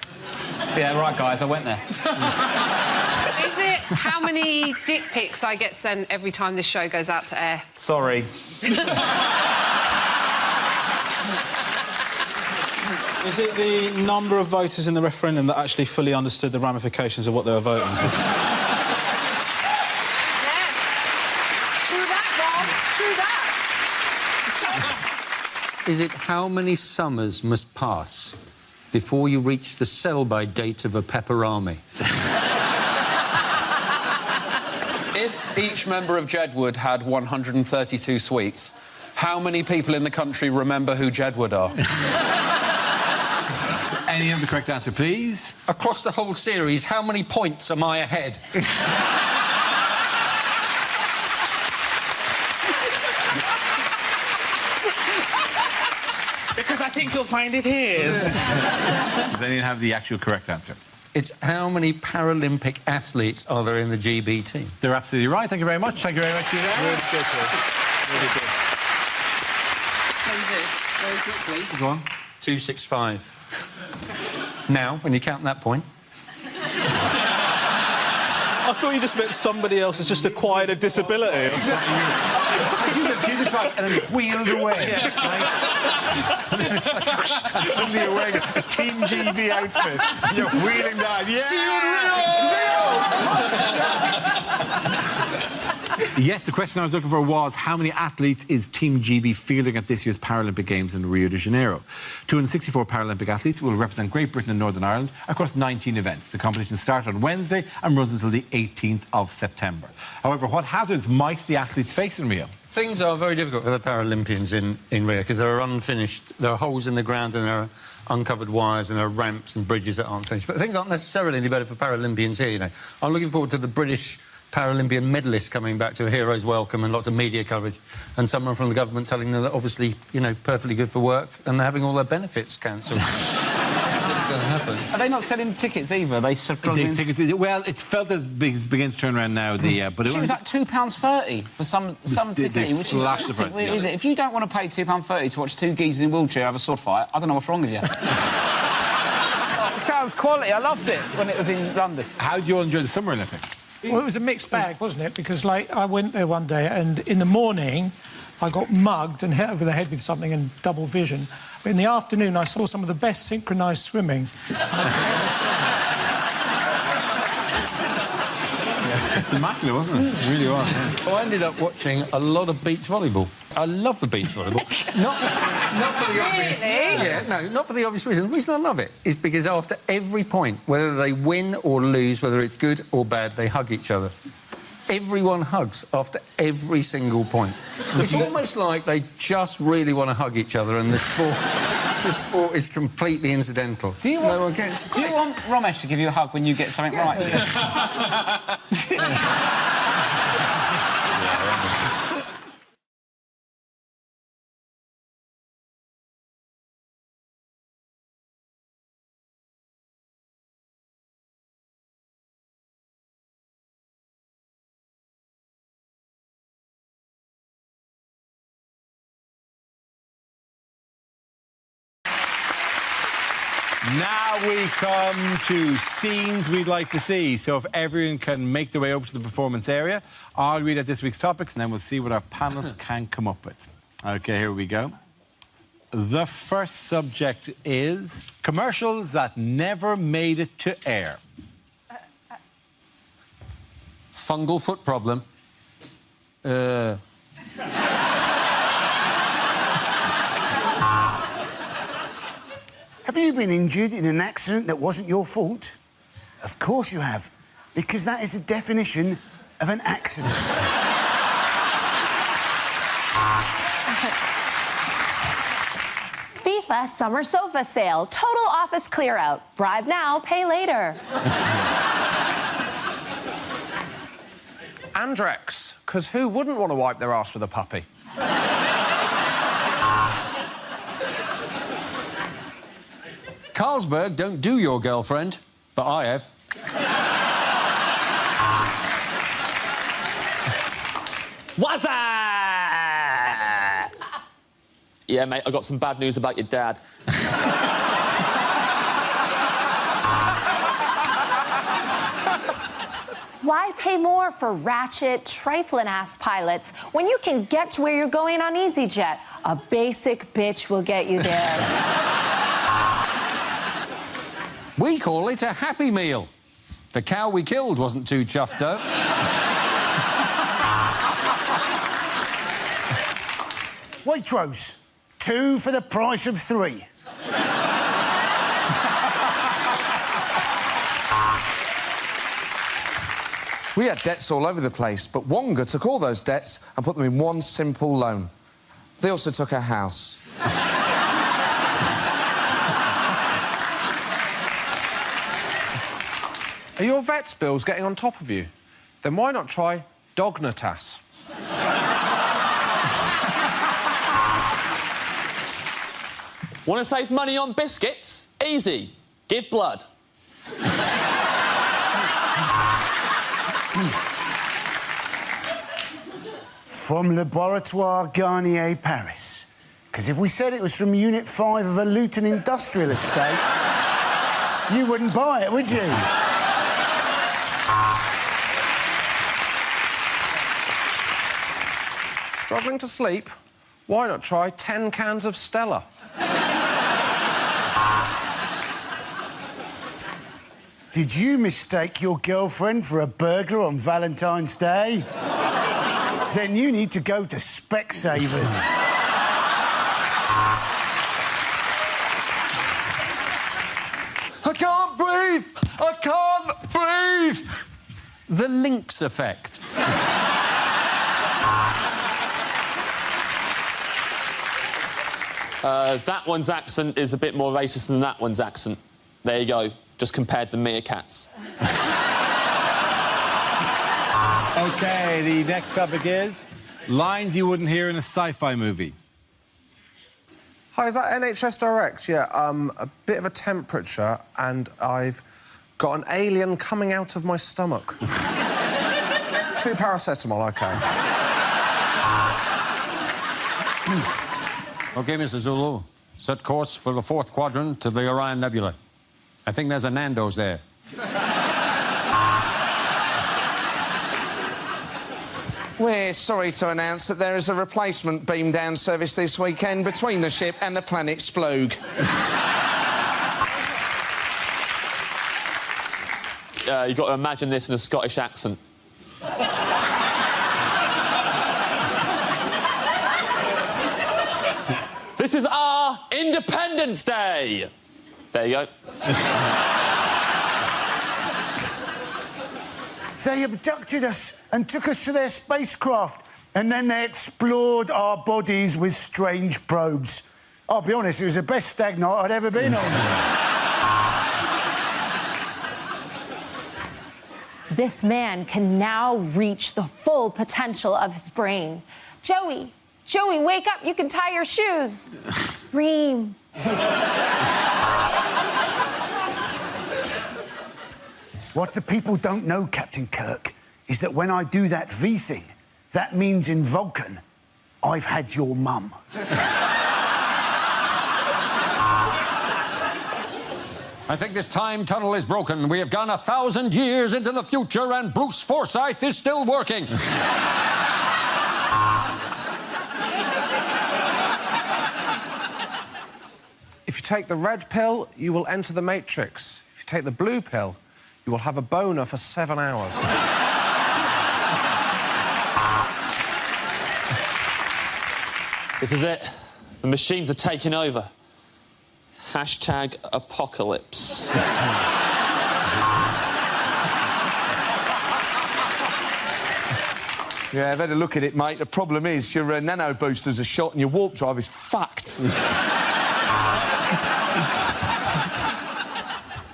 Yeah, right, guys, I went there. Is it how many dick pics I get sent every time this show goes out to air? Sorry. Is it the number of voters in the referendum that actually fully understood the ramifications of what they were voting for? Yes. True that, Bob. True that. Is it how many summers must pass before you reach the sell-by date of a pepperami? If each member of Jedward had 132 sweets, how many people in the country remember who Jedward are? Any of the correct answer, please? Across the whole series, how many points am I ahead? Because I think you'll find it here. Does anyone have the actual correct answer? It's how many Paralympic athletes are there in the GB team? They're absolutely right. Thank you very much. Thank you very much to you guys. Really good, really good. Say this very quickly. Go on. 265. Now, when you count that point. I thought you just meant somebody else has just acquired a disability. You just like and then wheeled away. Yeah. And suddenly you're wearing a Team GB outfit. You're wheeling down. Yeah! Yes, the question I was looking for was how many athletes is Team GB fielding at this year's Paralympic Games in Rio de Janeiro? 264 Paralympic athletes will represent Great Britain and Northern Ireland across 19 events. The competition starts on Wednesday and runs until the 18th of September. However, what hazards might the athletes face in Rio? Things are very difficult for the Paralympians in Rio because there are holes in the ground and there are uncovered wires and there are ramps and bridges that aren't finished. But things aren't necessarily any better for Paralympians here, you know. I'm looking forward to the British Paralympian medalists coming back to a hero's welcome and lots of media coverage, and someone from the government telling them that obviously, you know, perfectly good for work and they're having all their benefits cancelled. What's going to happen? Are they not selling tickets either? They well, it's felt as big as beginning to turn around now. But it was like £2.30 for some ticket, which is the price, really, is it? If you don't want to pay £2.30 to watch two geezers in a wheelchair have a sword fight, I don't know what's wrong with you. It sounds quality. I loved it when it was in London. How do you all enjoy the Summer Olympics? Well, it was a mixed bag, wasn't it? Because, like, I went there one day and in the morning I got mugged and hit over the head with something and double vision. But in the afternoon I saw some of the best synchronised swimming I've ever seen. It's immaculate, wasn't it? It really was. Yeah. Well, I ended up watching a lot of beach volleyball. I love the beach volleyball. not for the obvious... Yeah, no, not for the obvious reason. The reason I love it is because after every point, whether they win or lose, whether it's good or bad, they hug each other. Everyone hugs after every single point. It's almost like they just really want to hug each other and the sport is completely incidental. Do you want Romesh to give you a hug when you get something right? Now we come to scenes we'd like to see. So if everyone can make their way over to the performance area, I'll read out this week's topics and then we'll see what our panellists can come up with. OK, here we go. The first subject is commercials that never made it to air. Fungal foot problem. Have you been injured in an accident that wasn't your fault? Of course you have, because that is the definition of an accident. FIFA Summer Sofa Sale. Total office clear out. Bribe now, pay later. Andrex, because who wouldn't want to wipe their arse with a puppy? Carlsberg don't do your girlfriend, but I have. What's up? Yeah, mate, I got some bad news about your dad. Why pay more for ratchet, trifling-ass pilots when you can get to where you're going on EasyJet? A basic bitch will get you there. We call it a Happy Meal. The cow we killed wasn't too chuffed, though. Waitrose, 2 for the price of 3. We had debts all over the place, but Wonga took all those debts and put them in one simple loan. They also took our house. Are your vet's bills getting on top of you? Then why not try Dognatas? Want to save money on biscuits? Easy. Give blood. From Laboratoire Garnier, Paris. Because if we said it was from Unit 5 of a Luton industrial estate, you wouldn't buy it, would you? Struggling to sleep? Why not try 10 cans of Stella? Did you mistake your girlfriend for a burglar on Valentine's Day? Then you need to go to Specsavers. I can't breathe! I can't breathe! The Lynx effect. That one's accent is a bit more racist than that one's accent. There you go. Just compared the meerkats. OK, the next topic is lines you wouldn't hear in a sci-fi movie. Hi, is that NHS Direct? Yeah, a bit of a temperature and I've got an alien coming out of my stomach. 2 paracetamol, OK. OK, Mr. Zulu. Set course for the 4th quadrant to the Orion Nebula. I think there's a Nando's there. We're sorry to announce that there is a replacement beam down service this weekend between the ship and the planet Sploog. You've got to imagine this in a Scottish accent. This is our Independence Day! There you go. They abducted us and took us to their spacecraft, and then they explored our bodies with strange probes. I'll be honest, it was the best stag night I'd ever been on. This man can now reach the full potential of his brain. Joey, wake up. You can tie your shoes. Reem. What the people don't know, Captain Kirk, is that when I do that V thing, that means in Vulcan, I've had your mum. I think this time tunnel is broken. We have gone 1,000 years into the future and Bruce Forsyth is still working. If you take the red pill, you will enter the Matrix. If you take the blue pill, you will have a boner for 7 hours. This is it. The machines are taking over. Hashtag apocalypse. Yeah, I've had a look at it, mate. The problem is your nano boosters are shot and your warp drive is fucked.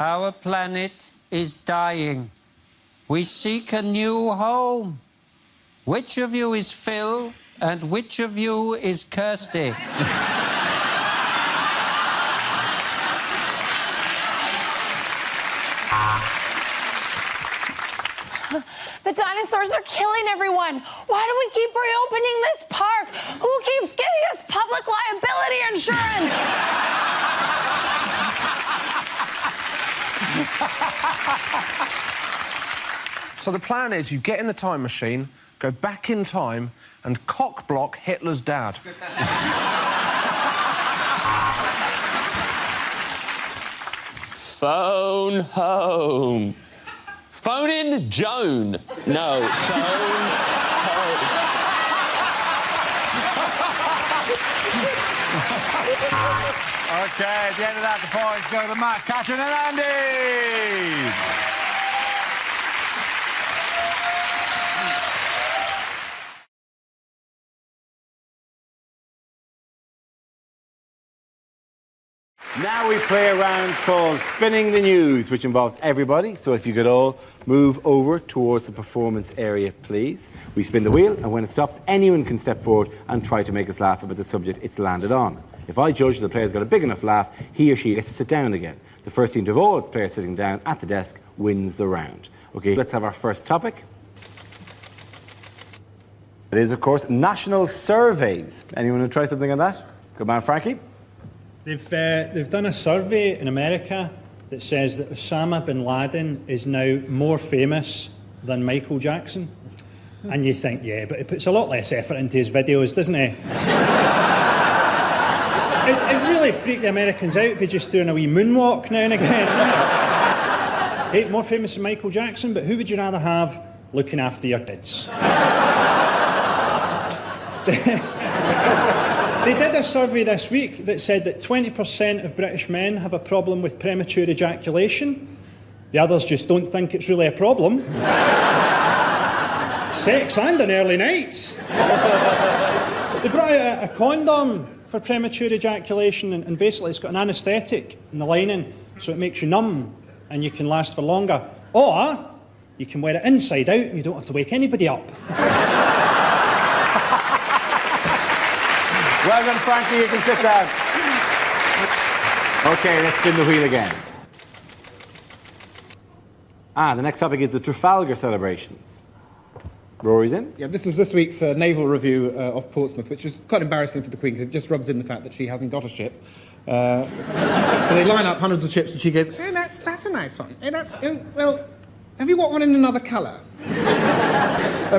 Our planet is dying. We seek a new home. Which of you is Phil and which of you is Kirsty? The dinosaurs are killing everyone. Why do we keep reopening this park? Who keeps giving us public liability insurance? So the plan is you get in the time machine, go back in time and cock-block Hitler's dad. Phone home. Phone in Joan. No, phone home. OK, at the end of that, the points go to Matt, Catherine and Andy. Now we play a round called Spinning the News, which involves everybody. So if you could all move over towards the performance area, please. We spin the wheel, and when it stops, anyone can step forward and try to make us laugh about the subject it's landed on. If I judge the player's got a big enough laugh, he or she gets to sit down again. The first team to have all its players sitting down at the desk wins the round. OK, let's have our first topic. It is, of course, national surveys. Anyone want to try something on that? Good man, Frankie. They've done a survey in America that says that Osama bin Laden is now more famous than Michael Jackson. And you think, yeah, but he puts a lot less effort into his videos, doesn't he? It really freaked the Americans out if he just doing a wee moonwalk now and again. Hey, more famous than Michael Jackson, but who would you rather have looking after your kids? They did a survey this week that said that 20% of British men have a problem with premature ejaculation. The others just don't think it's really a problem. Sex and on early nights. They brought out a condom for premature ejaculation, and basically it's got an anaesthetic in the lining, so it makes you numb and you can last for longer. Or you can wear it inside out and you don't have to wake anybody up. Well done, Frankie. You can sit down. OK, let's spin the wheel again. The next topic is the Trafalgar celebrations. Rory's in. Yeah, this was this week's naval review of Portsmouth, which is quite embarrassing for the Queen because it just rubs in the fact that she hasn't got a ship. So they line up hundreds of ships and she goes, "Hey, that's a nice one. Hey, well, have you got one in another colour?"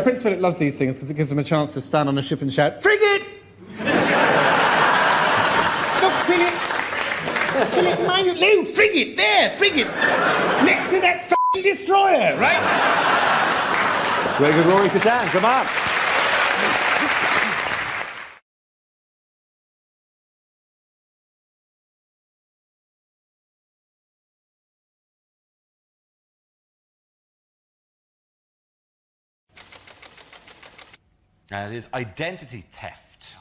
Prince Philip loves these things because it gives him a chance to stand on a ship and shout, "Frigate! Look, Philip! Philip, mind you, no, frigate, there, frigate! Next to that f***ing destroyer, right?" Very good, Rory. Sit down. Come on. It is identity theft.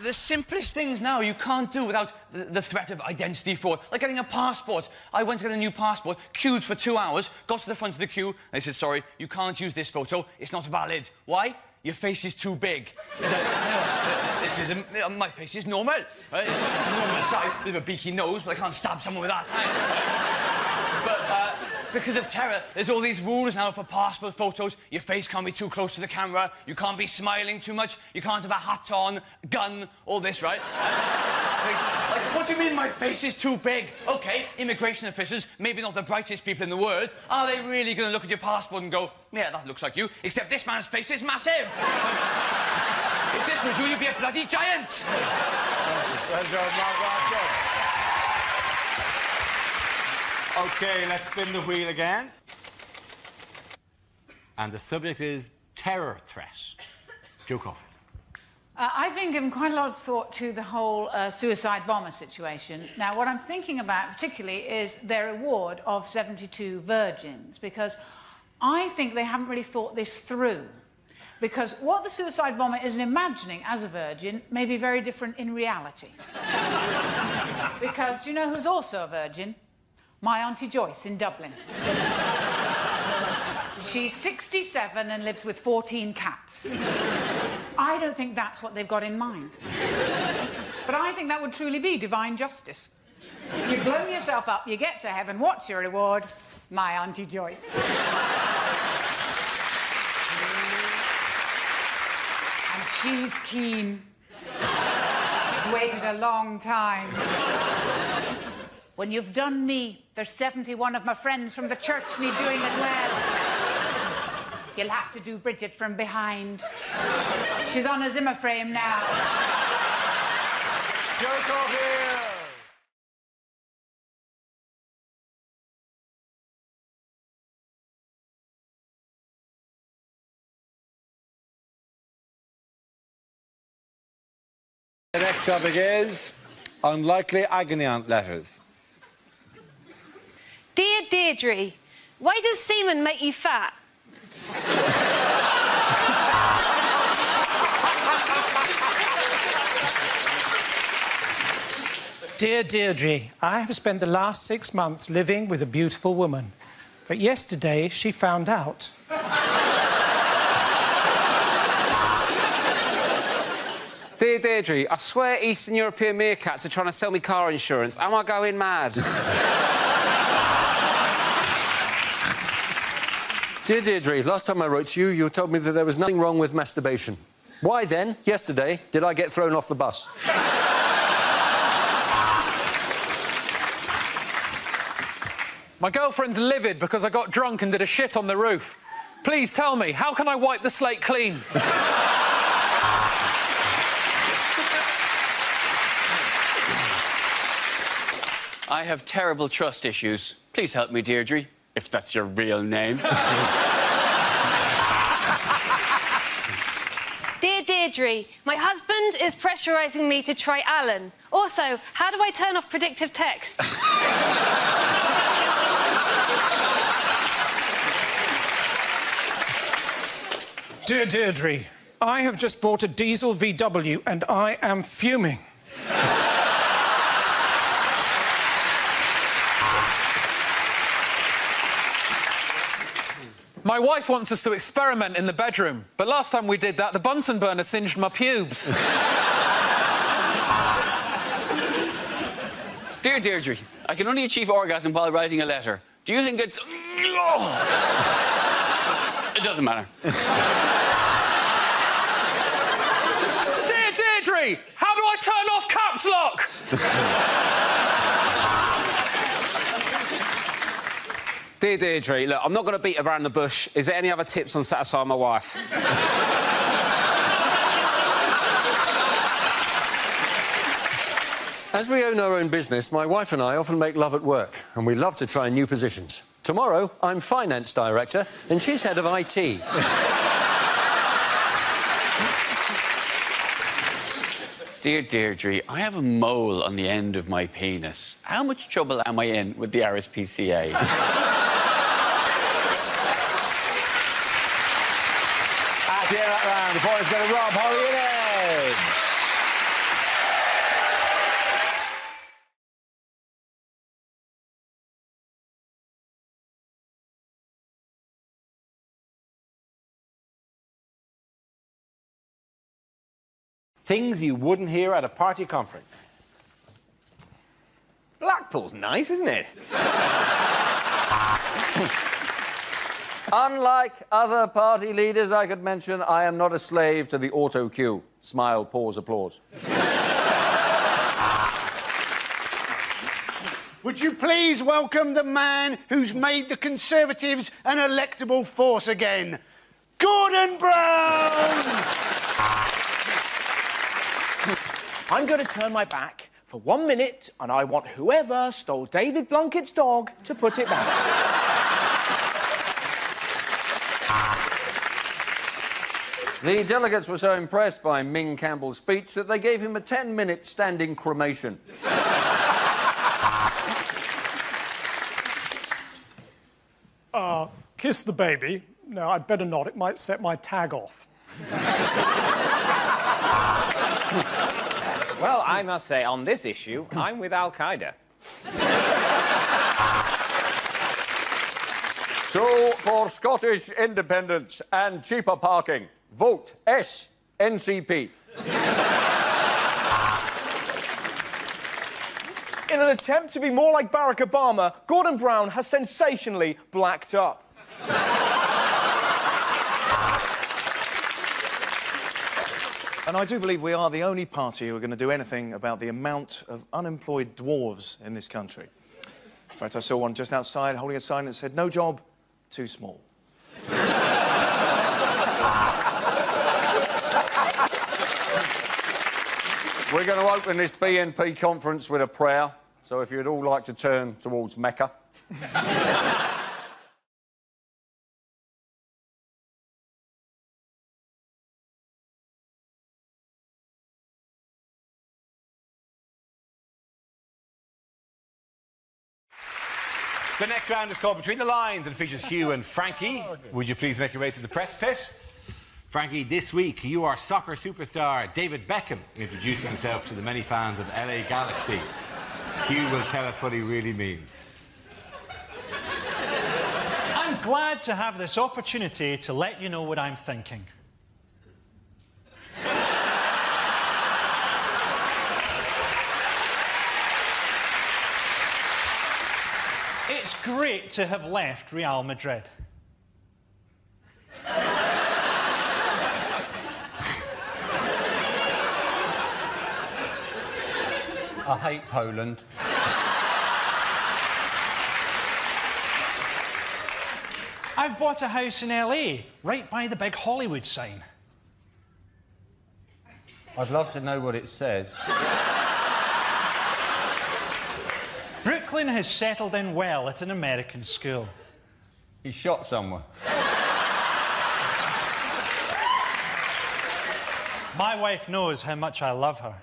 The simplest things now you can't do without the threat of identity fraud. Like getting a passport. I went to get a new passport, queued for 2 hours, got to the front of the queue, and they said, "Sorry, you can't use this photo. It's not valid." Why? Your face is too big. My face is normal. Right? It's a normal size. I have a beaky nose, but I can't stab someone with that. But because of terror, there's all these rules now for passport photos. Your face can't be too close to the camera. You can't be smiling too much. You can't have a hat on, gun, all this, right? What do you mean my face is too big? OK, immigration officers, maybe not the brightest people in the world, are they really going to look at your passport and go, "Yeah, that looks like you, except this man's face is massive"? If this was you, you'd be a bloody giant. Well done, Mark. OK, let's spin the wheel again. And the subject is terror threat. Joe Coffey. I've been given quite a lot of thought to the whole suicide bomber situation. Now, what I'm thinking about particularly is their award of 72 virgins, because I think they haven't really thought this through. Because what the suicide bomber is imagining as a virgin may be very different in reality. Because do you know who's also a virgin? My Auntie Joyce in Dublin. She's 67 and lives with 14 cats. I don't think that's what they've got in mind. But I think that would truly be divine justice. You've blown yourself up, you get to heaven, what's your reward? My Auntie Joyce. And she's keen. She's waited a long time. When you've done me, there's 71 of my friends from the church need doing as well. You'll have to do Bridget from behind. She's on a Zimmer frame now. Joe Coffey! The next topic is unlikely agony aunt letters. Dear Deirdre, why does semen make you fat? Dear Deirdre, I have spent the last 6 months living with a beautiful woman. But yesterday, she found out. Dear Deirdre, I swear Eastern European meerkats are trying to sell me car insurance. Am I going mad? Dear Deirdre, last time I wrote to you, you told me that there was nothing wrong with masturbation. Why then, yesterday, did I get thrown off the bus? My girlfriend's livid because I got drunk and did a shit on the roof. Please tell me, how can I wipe the slate clean? I have terrible trust issues. Please help me, Deirdre, if that's your real name. Dear Deirdre, my husband is pressurising me to try Alan. Also, how do I turn off predictive text? Dear Deirdre, I have just bought a diesel VW and I am fuming. My wife wants us to experiment in the bedroom, but last time we did that, the Bunsen burner singed my pubes. Dear Deirdre, I can only achieve orgasm while writing a letter. Do you think it's... It doesn't matter. Dear Deirdre, how do I turn off caps lock? Dear Deirdre, look, I'm not going to beat around the bush. Is there any other tips on satisfying my wife? As we own our own business, my wife and I often make love at work, and we love to try new positions. Tomorrow, I'm finance director, and she's head of IT. Dear Deirdre, I have a mole on the end of my penis. How much trouble am I in with the RSPCA? At the end of that round, the points go to Rob, Holly and Ed. Things you wouldn't hear at a party conference. Blackpool's nice, isn't it? Unlike other party leaders I could mention, I am not a slave to the auto cue. Smile, pause, applause. Would you please welcome the man who's made the Conservatives an electable force again, Gordon Brown! I'm going to turn my back for 1 minute, and I want whoever stole David Blunkett's dog to put it back. The delegates were so impressed by Ming Campbell's speech that they gave him a 10-minute standing cremation. Kiss the baby. No, I'd better not. It might set my tag off. Well, I must say, on this issue, I'm with Al-Qaeda. So, for Scottish independence and cheaper parking, vote SNCP. In an attempt to be more like Barack Obama, Gordon Brown has sensationally blacked up. And I do believe we are the only party who are going to do anything about the amount of unemployed dwarves in this country. In fact, I saw one just outside holding a sign that said, "No job, too small." We're going to open this BNP conference with a prayer, so if you'd all like to turn towards Mecca. The next round is called Between the Lines and features Hugh and Frankie. Would you please make your way to the press pit? Frankie, this week you are soccer superstar David Beckham introducing himself to the many fans of LA Galaxy. Hugh will tell us what he really means. I'm glad to have this opportunity to let you know what I'm thinking. It's great to have left Real Madrid. I hate Poland. I've bought a house in LA, right by the big Hollywood sign. I'd love to know what it says. Brooklyn has settled in well at an American school. He shot someone. My wife knows how much I love her.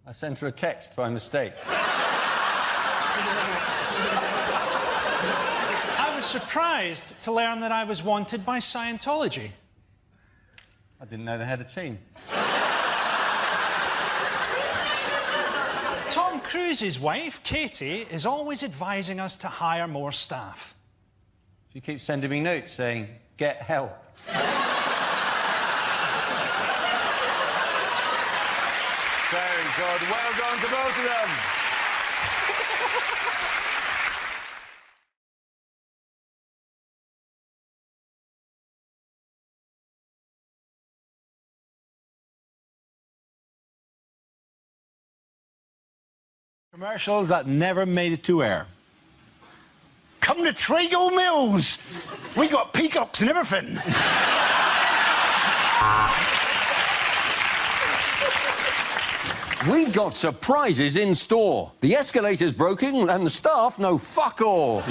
I sent her a text by mistake. I was surprised to learn that I was wanted by Scientology. I didn't know they had a team. Tom Cruise's wife, Katie, is always advising us to hire more staff. She keeps sending me notes saying, get help. Very good. Well done to both of them. Commercials that never made it to air. Come to Treagle Mills. We got peacocks and everything. We've got surprises in store. The escalator's broken and the staff know fuck all.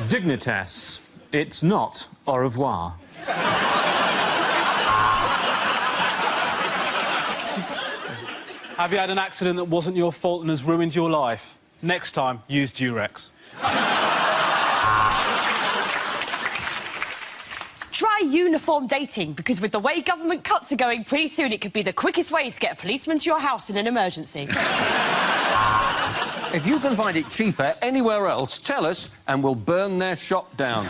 Dignitas. It's not au revoir. Have you had an accident that wasn't your fault and has ruined your life? Next time, use Durex. Try uniform dating, because with the way government cuts are going, pretty soon it could be the quickest way to get a policeman to your house in an emergency. If you can find it cheaper anywhere else, tell us and we'll burn their shop down.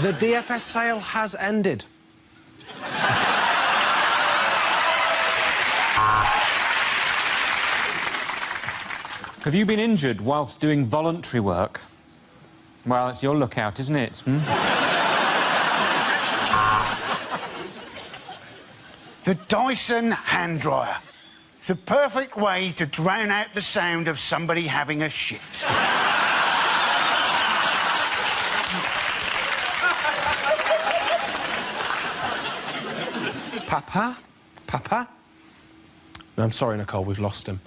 The DFS sale has ended. Have you been injured whilst doing voluntary work? Well, it's your lookout, isn't it? The Dyson hand dryer. It's the perfect way to drown out the sound of somebody having a shit. Papa? Papa? No, I'm sorry, Nicole, we've lost him.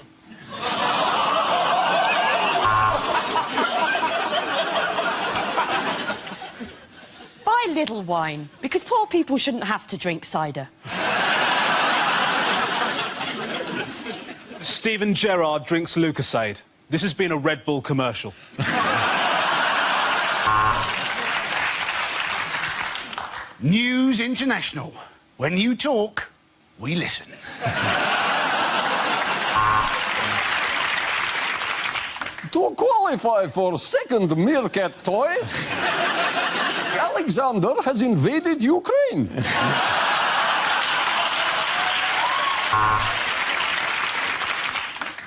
Buy little wine, because poor people shouldn't have to drink cider. Steven Gerrard drinks Lucasade. This has been a Red Bull commercial. News International. When you talk, we listen. To qualify for second meerkat toy, Alexander has invaded Ukraine.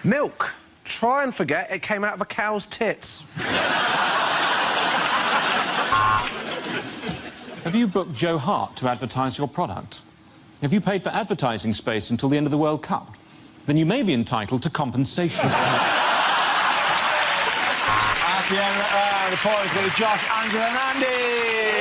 Milk. Try and forget it came out of a cow's tits. Have you booked Joe Hart to advertise your product? Have you paid for advertising space until the end of the World Cup? Then you may be entitled to compensation. At the end of the round, the points go to Josh, Angela and Andy.